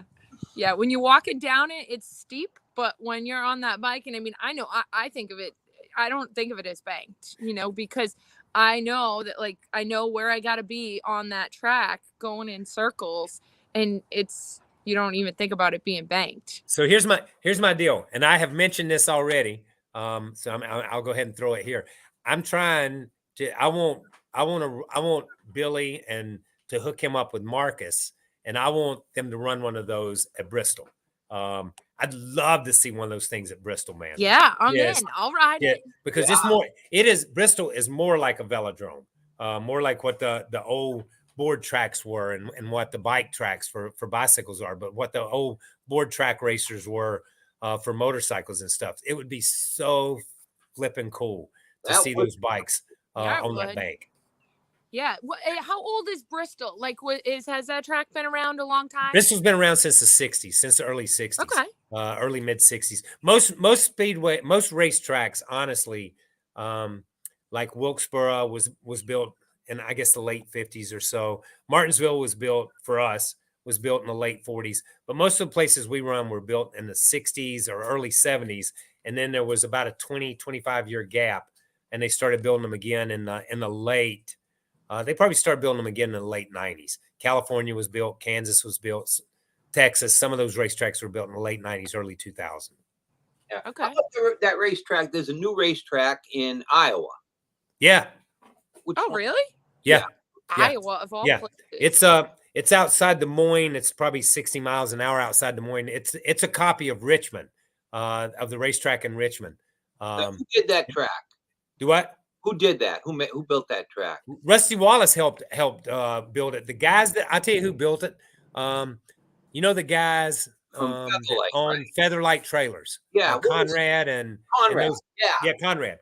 Yeah. When you're walking down it, it's steep. But when you're on that bike, and I mean, I know I think of it, I don't think of it as banked, you know, because I know that, like, I know where I got to be on that track going in circles, and you don't even think about it being banked. So here's my deal. And I have mentioned this already. So I'll go ahead and throw it here. I'm trying to, I want Billy and to hook him up with Marcus, and I want them to run one of those at Bristol. I'd love to see one of those things at Bristol, man. Yeah, I'm in. I'll ride it. Because Bristol is more like a velodrome, more like what the old board tracks were and what the bike tracks for bicycles are, but what the old board track racers were for motorcycles and stuff. It would be so flipping cool to see those bikes on that bank. Yeah. How old is Bristol? Like, has that track been around a long time? Bristol's been around since the 60s, since the early 60s. Okay. Early mid 60s. Most racetracks, honestly, like Wilkesboro was built in, I guess, the late 50s or so. Martinsville was built in the late 40s. But most of the places we run were built in the 60s or early 70s. And then there was about a 25 year gap, and they started building them again in the late. They probably started building them again in the late 90s. California was built, Kansas was built, Texas. Some of those racetracks were built in the late 90s, early 2000s. Yeah. Okay. How about that racetrack? There's a new racetrack in Iowa. Yeah. Really? Yeah. Iowa of all places. It's outside Des Moines. It's probably 60 miles an hour outside Des Moines. It's a copy of Richmond, of the racetrack in Richmond. Who did that track? Do what? Who did that? Who built that track? Rusty Wallace helped build it. The guys that I tell you who built it. You know the guys From that Featherlight, own right? Featherlight Trailers. Yeah, what was- Conrad and Conrad. those, Yeah,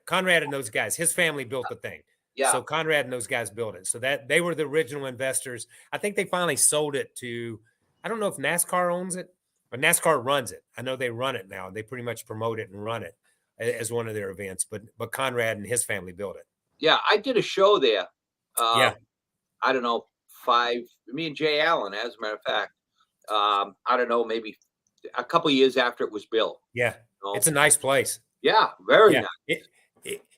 Conrad and those guys. His family built the thing. yeah. So Conrad and those guys built it. So that they were the original investors. I think they finally sold it to. I don't know if NASCAR owns it, but NASCAR runs it. I know they run it now. They pretty much promote it and run it as one of their events. But Conrad and his family built it. Yeah, I did a show there. Yeah. I don't know, me and Jay Allen, as a matter of fact. I don't know, maybe a couple years after it was built. Yeah. You know? It's a nice place. Yeah, very Yeah. nice.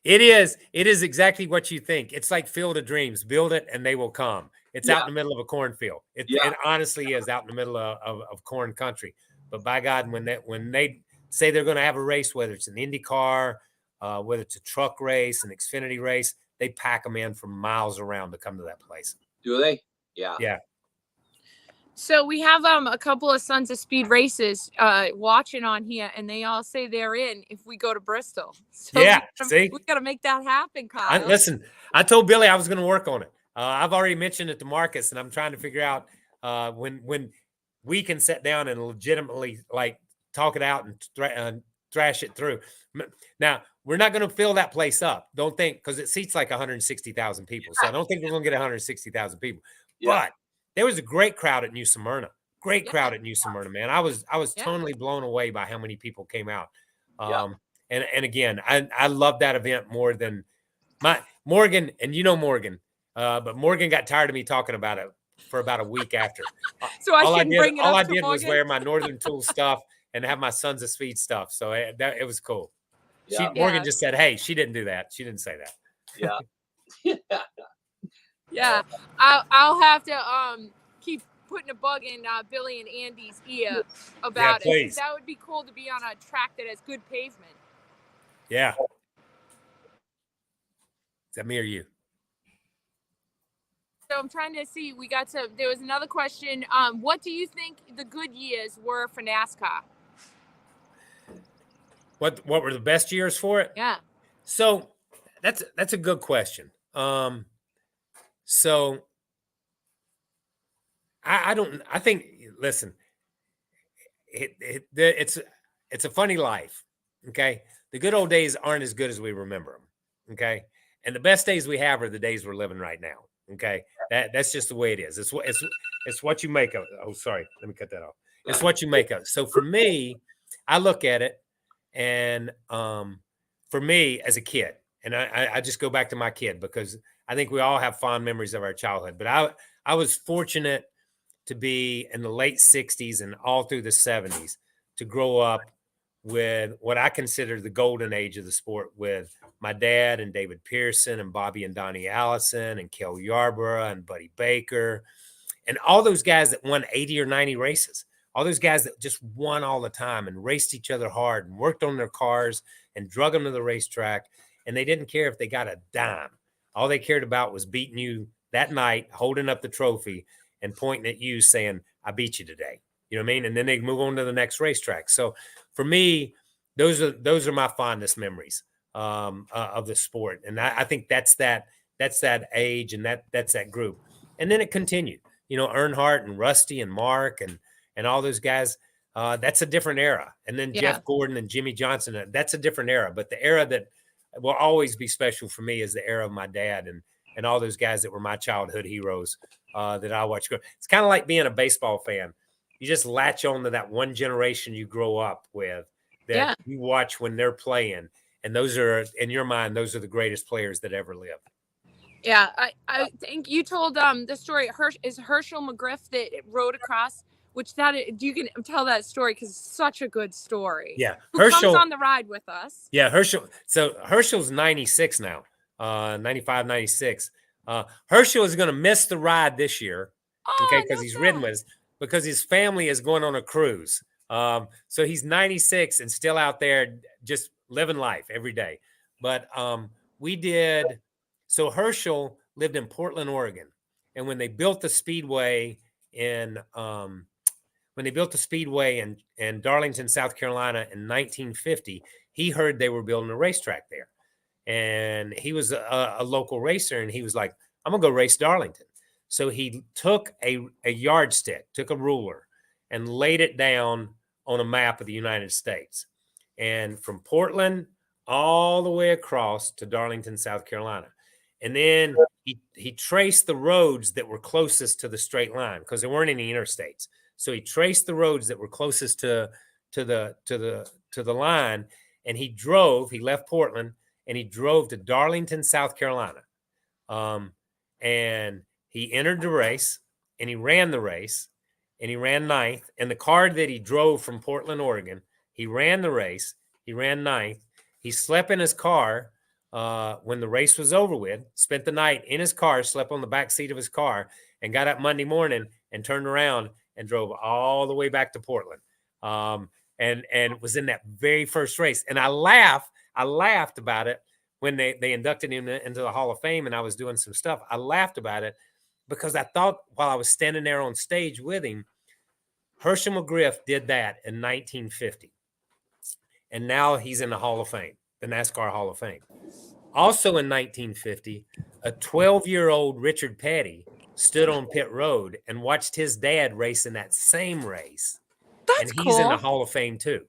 It is. It is exactly what you think. It's like Field of Dreams. Build it and they will come. It's out in the middle of a cornfield. It honestly is out in the middle of corn country. But by God, when they say they're going to have a race, whether it's an Indy car, whether it's a truck race, an Xfinity race, they pack them in from miles around to come to that place. Do they? Yeah. Yeah. So we have a couple of Sons of Speed races watching on here, and they all say they're in if we go to Bristol. So Yeah, we gotta make that happen, Kyle. Listen, I told Billy I was going to work on it. I've already mentioned it to Marcus, and I'm trying to figure out when we can sit down and legitimately like talk it out and thrash it through. Now, we're not going to fill that place up. Don't think, because it seats like 160,000 people. So I don't think we're going to get 160,000 people. Yeah. But there was a great crowd at New Smyrna. Great crowd at New Smyrna, man. I was totally blown away by how many people came out. And again, I love that event more than Morgan, and you know Morgan, but Morgan got tired of me talking about it for about a week after. So all I did was wear my Northern Tool stuff and have my Sons of Speed stuff. So it was cool. Yeah. Morgan just said, "Hey, she didn't do that. She didn't say that." Yeah. Yeah, I'll have to keep putting a bug in Billy and Andy's ear about it. Please. That would be cool to be on a track that has good pavement. Yeah. Is that me or you? So I'm trying to see. There was another question. What do you think the good years were for NASCAR? What were the best years for it? Yeah. So that's a good question. So I think, listen, it's a funny life. Okay. The good old days aren't as good as we remember them. Okay. And the best days we have are the days we're living right now. Okay. That's just the way it is. It's what you make of it. Oh, sorry. Let me cut that off. It's what you make of it. So for me, I look at it, and for me as a kid, and I just go back to my kid, because I think we all have fond memories of our childhood. But I was fortunate to be in the late 60s and all through the 70s to grow up with what I consider the golden age of the sport, with my dad and David Pearson and Bobby and Donnie Allison and Kel Yarborough and Buddy Baker and all those guys that won 80 or 90 races. All those guys that just won all the time and raced each other hard and worked on their cars and drug them to the racetrack. And they didn't care if they got a dime. All they cared about was beating you that night, holding up the trophy and pointing at you saying, "I beat you today." You know what I mean? And then they move on to the next racetrack. So for me, those are my fondest memories of the sport. And I think that's that age, and that's that group. And then it continued, Earnhardt and Rusty and Mark and all those guys. That's a different era. And then Jeff Gordon and Jimmy Johnson, that's a different era. But the era that will always be special for me is the era of my dad and all those guys that were my childhood heroes that I watched grow. It's kind of like being a baseball fan. You just latch on to that one generation you grow up with that you watch when they're playing. And those are, in your mind, those are the greatest players that ever lived. Yeah, I think you told the story. Is Herschel McGriff that rode across? You can tell that story because it's such a good story. Yeah, Herschel comes on the ride with us. Yeah, Herschel. So Herschel's 96 now, 95, 96. Herschel is going to miss the ride this year, because he's ridden with us, because his family is going on a cruise. So he's 96 and still out there just living life every day. But so Herschel lived in Portland, Oregon. And when they built the Speedway in, when they built the Speedway in Darlington, South Carolina in 1950, he heard they were building a racetrack there. And he was a local racer, and he was like, I'm going to go race Darlington. So he took a yardstick, took a ruler, and laid it down on a map of the United States. And from Portland all the way across to Darlington, South Carolina. And then he traced the roads that were closest to the straight line because there weren't any interstates. So he traced the roads that were closest to the line, and he left Portland and he drove to Darlington, South Carolina. And he entered the race and he ran the race and he ran ninth. And the car that he drove from Portland, Oregon, he ran the race. He ran ninth. He slept in his car when the race was over with, spent the night in his car, slept on the back seat of his car, and got up Monday morning and turned around and drove all the way back to Portland. And was in that very first race. And I laughed about it when they inducted him into the Hall of Fame and I was doing some stuff. I laughed about it because I thought while I was standing there on stage with him, Herschel McGriff did that in 1950. And now he's in the Hall of Fame, the NASCAR Hall of Fame. Also in 1950, a 12-year-old Richard Petty stood on pit road and watched his dad race in that same race. That's and he's cool. in the Hall of Fame too.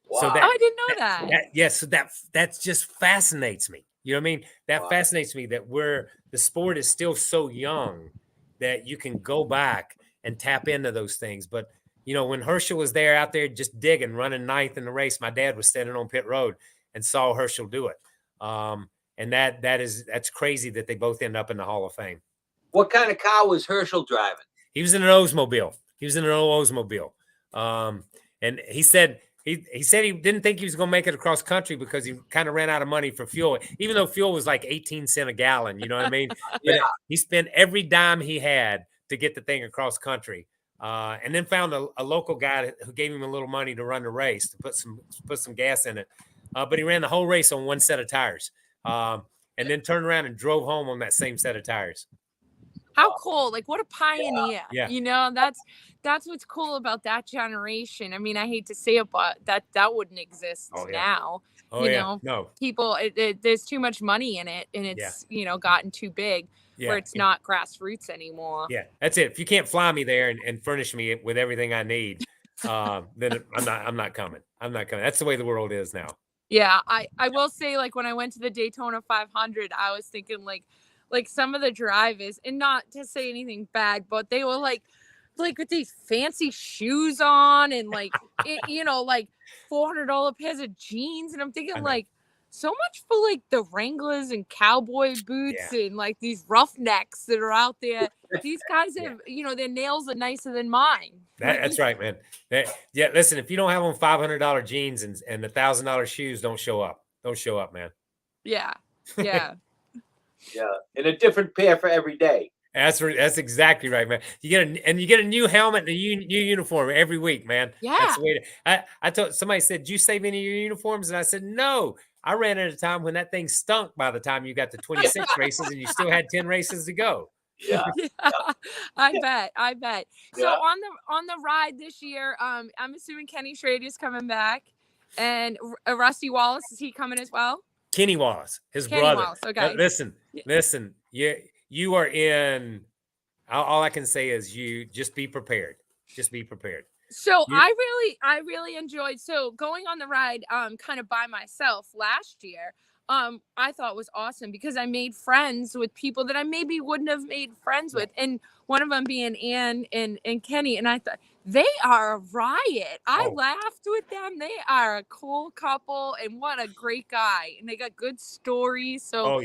Wow. So I didn't know that. Yes, so that just fascinates me. You know what I mean? That fascinates me that the sport is still so young that you can go back and tap into those things. But you know, when Herschel was there out there just digging, running ninth in the race, my dad was standing on pit road and saw Herschel do it. And that's crazy that they both end up in the Hall of Fame. What kind of car was Herschel driving? He was in an Oldsmobile. And he said he didn't think he was going to make it across country because he kind of ran out of money for fuel, even though fuel was like 18 cents a gallon. You know what I mean? Yeah. But he spent every dime he had to get the thing across country. And then found a local guy who gave him a little money to run the race, to put some gas in it. But he ran the whole race on one set of tires, and then turned around and drove home on that same set of tires. How cool. Like, what a pioneer. Yeah. You know, that's what's cool about that generation. I mean, I hate to say it, but that wouldn't exist now. Oh, you yeah. know, No. people, there's too much money in it, and it's, gotten too big where it's not grassroots anymore. Yeah, that's it. If you can't fly me there and furnish me with everything I need, then I'm not coming. I'm not coming. That's the way the world is now. Yeah, I will say, like, when I went to the Daytona 500, I was thinking like some of the drivers, and not to say anything bad, but they were like with these fancy shoes on and like like $400 pairs of jeans, and I'm thinking like, so much for like the Wranglers and cowboy boots and like these roughnecks that are out there. These guys have, their nails are nicer than mine. That's right, man. Listen, if you don't have on $500 jeans and $1,000 shoes, don't show up. Don't show up, man. Yeah. Yeah. Yeah, and a different pair for every day. That's exactly right, man. You get a new helmet and a new uniform every week, man. Yeah. That's the way I told somebody said, "Did you save any of your uniforms?" And I said, "No. I ran at a time when that thing stunk by the time you got to 26 races and you still had 10 races to go." Yeah. I bet. So on the ride this year, I'm assuming Kenny Schrader's coming back, and Rusty Wallace, is he coming as well? Kenny Wallace, his Kenny brother. Wallace, okay. Listen. You are in. All I can say is you just be prepared. Just be prepared. So I really enjoyed going on the ride kind of by myself last year. I thought was awesome because I made friends with people that I maybe wouldn't have made friends with, and one of them being Ann and Kenny, and I thought they are a riot. I laughed with them. They are a cool couple, and what a great guy, and they got good stories. So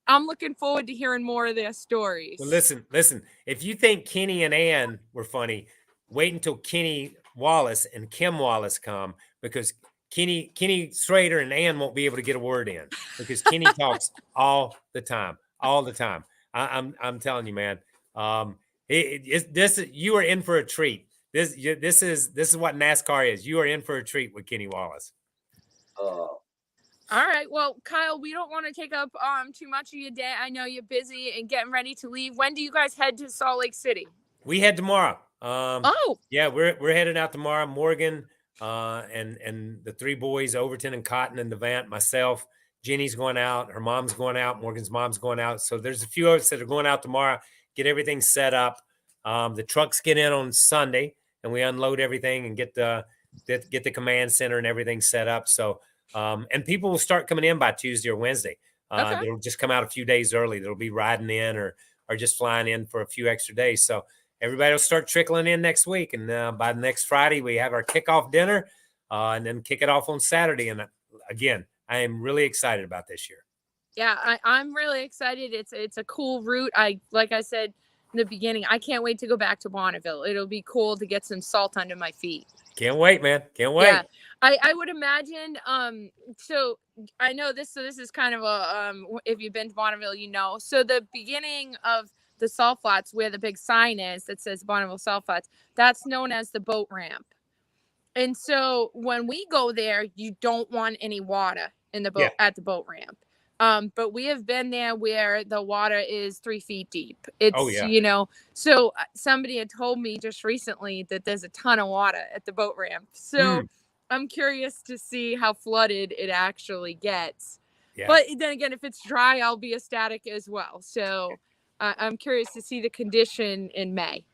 I'm looking forward to hearing more of their stories. Well, listen. If you think Kenny and Ann were funny, wait until Kenny Wallace and Kim Wallace come, because Kenny Schrader and Ann won't be able to get a word in because Kenny talks all the time. I'm telling you, man. You are in for a treat. This is what NASCAR is. You are in for a treat with Kenny Wallace. Oh. All right. Well, Kyle, we don't want to take up too much of your day. I know you're busy and getting ready to leave. When do you guys head to Salt Lake City? We head tomorrow. Oh, Yeah, we're headed out tomorrow. Morgan, and the three boys, Overton and Cotton and Devant, myself, Jenny's going out, her mom's going out, Morgan's mom's going out. So there's a few of us that are going out tomorrow, get everything set up. The trucks get in on Sunday and we unload everything and get the command center and everything set up. So and people will start coming in by Tuesday or Wednesday. Okay. They'll just come out a few days early. They'll be riding in or just flying in for a few extra days. So everybody will start trickling in next week. And by next Friday, we have our kickoff dinner and then kick it off on Saturday. And again, I am really excited about this year. yeah, I'm really excited. It's a cool route. Like I said in the beginning, I can't wait to go back to Bonneville. It'll be cool to get some salt under my feet. Can't wait, man. Can't wait. Yeah, I would imagine. So I know this. So this is kind of a if you've been to Bonneville, you know. So the beginning of the salt flats, where the big sign is that says Bonneville Salt Flats, that's known as the boat ramp. And so when we go there, you don't want any water in the boat at the boat ramp. But we have been there where the water is 3 feet deep. It's, you know, so somebody had told me just recently that there's a ton of water at the boat ramp. So I'm curious to see how flooded it actually gets. Yeah. But then again, if it's dry, I'll be ecstatic as well. So I'm curious to see the condition in May.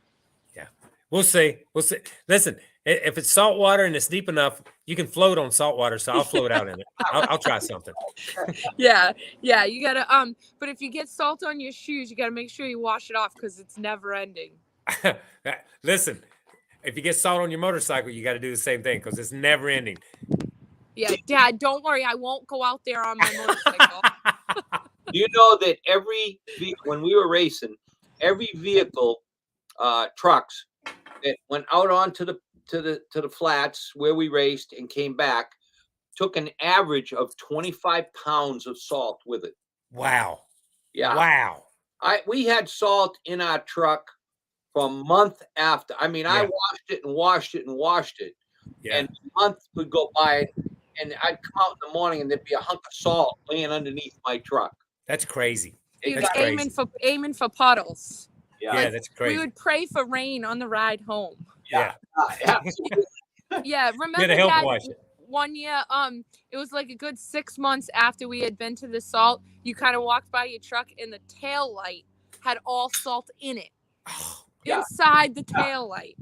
Yeah, we'll see. We'll see. Listen, if it's salt water and it's deep enough, you can float on salt water. So I'll float out in it. I'll try something. Yeah. You gotta but if you get salt on your shoes, you gotta make sure you wash it off because it's never ending. Listen, if you get salt on your motorcycle, you got to do the same thing because it's never ending. Yeah, Dad, don't worry. I won't go out there on my motorcycle. You know that when we were racing, every vehicle, trucks that went out onto the flats where we raced and came back, took an average of 25 pounds of salt with it. Wow. Yeah. Wow. We had salt in our truck for a month after. I mean, I washed it and washed it and washed it. Yeah. And a month would go by and I'd come out in the morning and there'd be a hunk of salt laying underneath my truck. That's crazy. That's aiming for puddles. Yeah, like, that's crazy. We would pray for rain on the ride home. Yeah. Yeah. Remember that one year, it was like a good 6 months after we had been to the salt, you kind of walked by your truck and the tail light had all salt in it. Inside the tail light.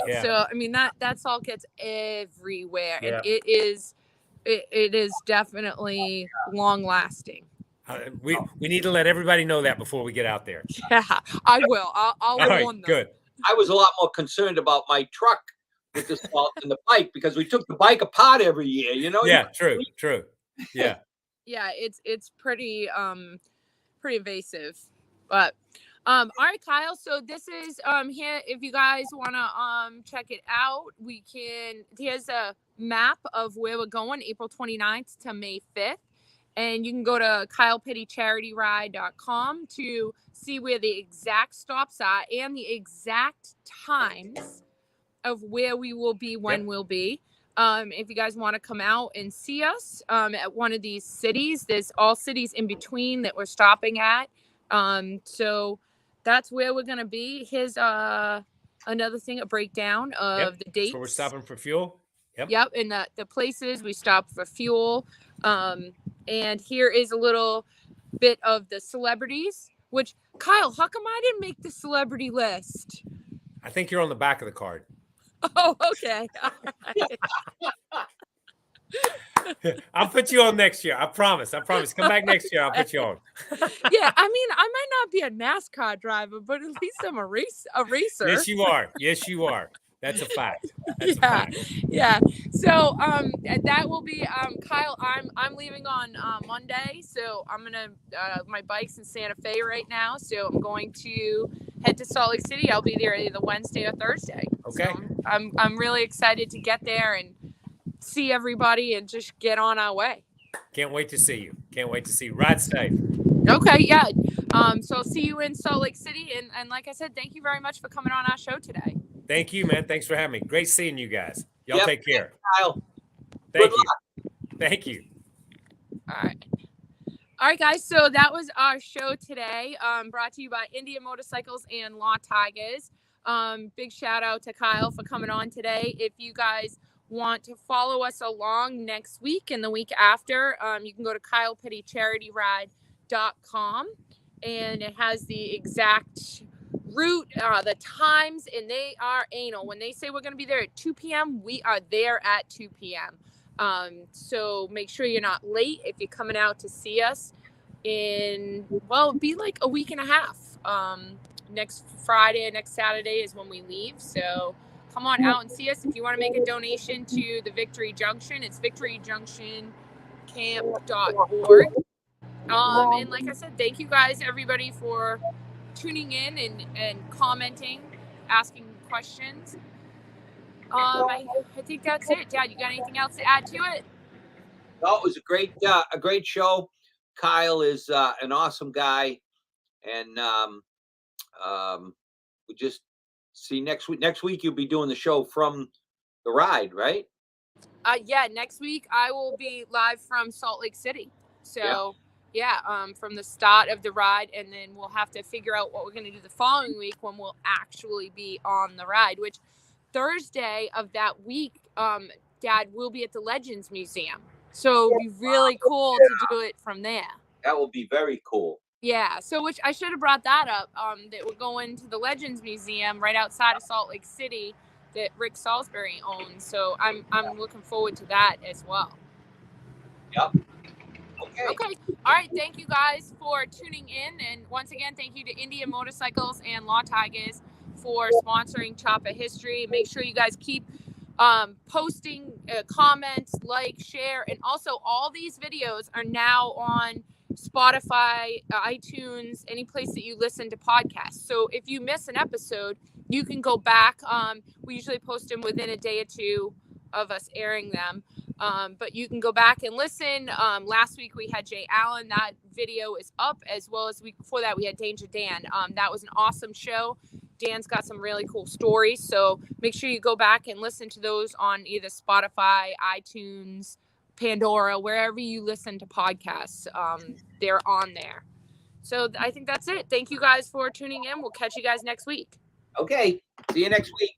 Yeah. So I mean that salt gets everywhere. And it is definitely long lasting. We need to let everybody know that before we get out there. Yeah, I will. I'll warn them. Good. I was a lot more concerned about my truck with the salt than the bike because we took the bike apart every year, you know? Yeah, true. Yeah. Yeah, it's pretty invasive. But all right, Kyle. So this is here. If you guys wanna check it out, here's a map of where we're going, April 29th to May 5th. And you can go to KylePettyCharityRide.com to see where the exact stops are and the exact times of where we will be when we'll be. If you guys want to come out and see us at one of these cities, there's all cities in between that we're stopping at. So that's where we're going to be. Here's another thing, a breakdown of the dates. So we're stopping for fuel. Yep. And the places we stop for fuel. And here is a little bit of the celebrities, which, Kyle, how come I didn't make the celebrity list? I think you're on the back of the card. Oh, okay. All right. I'll put you on next year. I promise. Come back next year. I'll put you on. Yeah, I mean, I might not be a NASCAR driver, but at least I'm a racer. Yes, you are. That's a fact. Yeah. So that will be Kyle. I'm leaving on Monday, so I'm gonna my bike's in Santa Fe right now, so I'm going to head to Salt Lake City. I'll be there either Wednesday or Thursday. Okay. So I'm really excited to get there and see everybody and just get on our way. Can't wait to see you. Ride safe. Okay. Yeah. So I'll see you in Salt Lake City, and like I said, thank you very much for coming on our show today. Thank you, man. Thanks for having me. Great seeing you guys. Y'all take care. Kyle. Thank you. Thank you. All right, guys. So that was our show today, brought to you by Indian Motorcycles and Law Tigers. Big shout out to Kyle for coming on today. If you guys want to follow us along next week and the week after, you can go to KylePittyCharityRide.com, and it has the exact route, the times, and they are anal. When they say we're going to be there at 2 p.m., we are there at 2 p.m. So make sure you're not late if you're coming out to see us it'll be like a week and a half. Next Friday and next Saturday is when we leave. So come on out and see us. If you want to make a donation to the Victory Junction, it's victoryjunctioncamp.org. And like I said, thank you guys, everybody, for tuning in and commenting, asking questions. I think that's it. Dad, you got anything else to add to it? No, it was a great show. Kyle is an awesome guy, and we just see next week. Next week you'll be doing the show from the ride, right? Yeah, next week I will be live from Salt Lake City. So from the start of the ride, and then we'll have to figure out what we're going to do the following week when we'll actually be on the ride, which Thursday of that week, Dad will be at the Legends Museum. So it'd be really cool to do it from there. That will be very cool. Yeah. So which I should have brought that up, that we're going to the Legends Museum right outside of Salt Lake City that Rick Salisbury owns. So I'm looking forward to that as well. Yep. Okay. All right. Thank you guys for tuning in. And once again, thank you to Indian Motorcycles and Law Tigers for sponsoring Chopper History. Make sure you guys keep posting comments, like, share, and also all these videos are now on Spotify, iTunes, any place that you listen to podcasts. So if you miss an episode, you can go back. We usually post them within a day or two of us airing them. But you can go back and listen. Last week we had Jay Allen. That video is up, as well as the week before that we had Danger Dan. That was an awesome show. Dan's got some really cool stories. So make sure you go back and listen to those on either Spotify, iTunes, Pandora, wherever you listen to podcasts. They're on there. So I think that's it. Thank you guys for tuning in. We'll catch you guys next week. Okay. See you next week.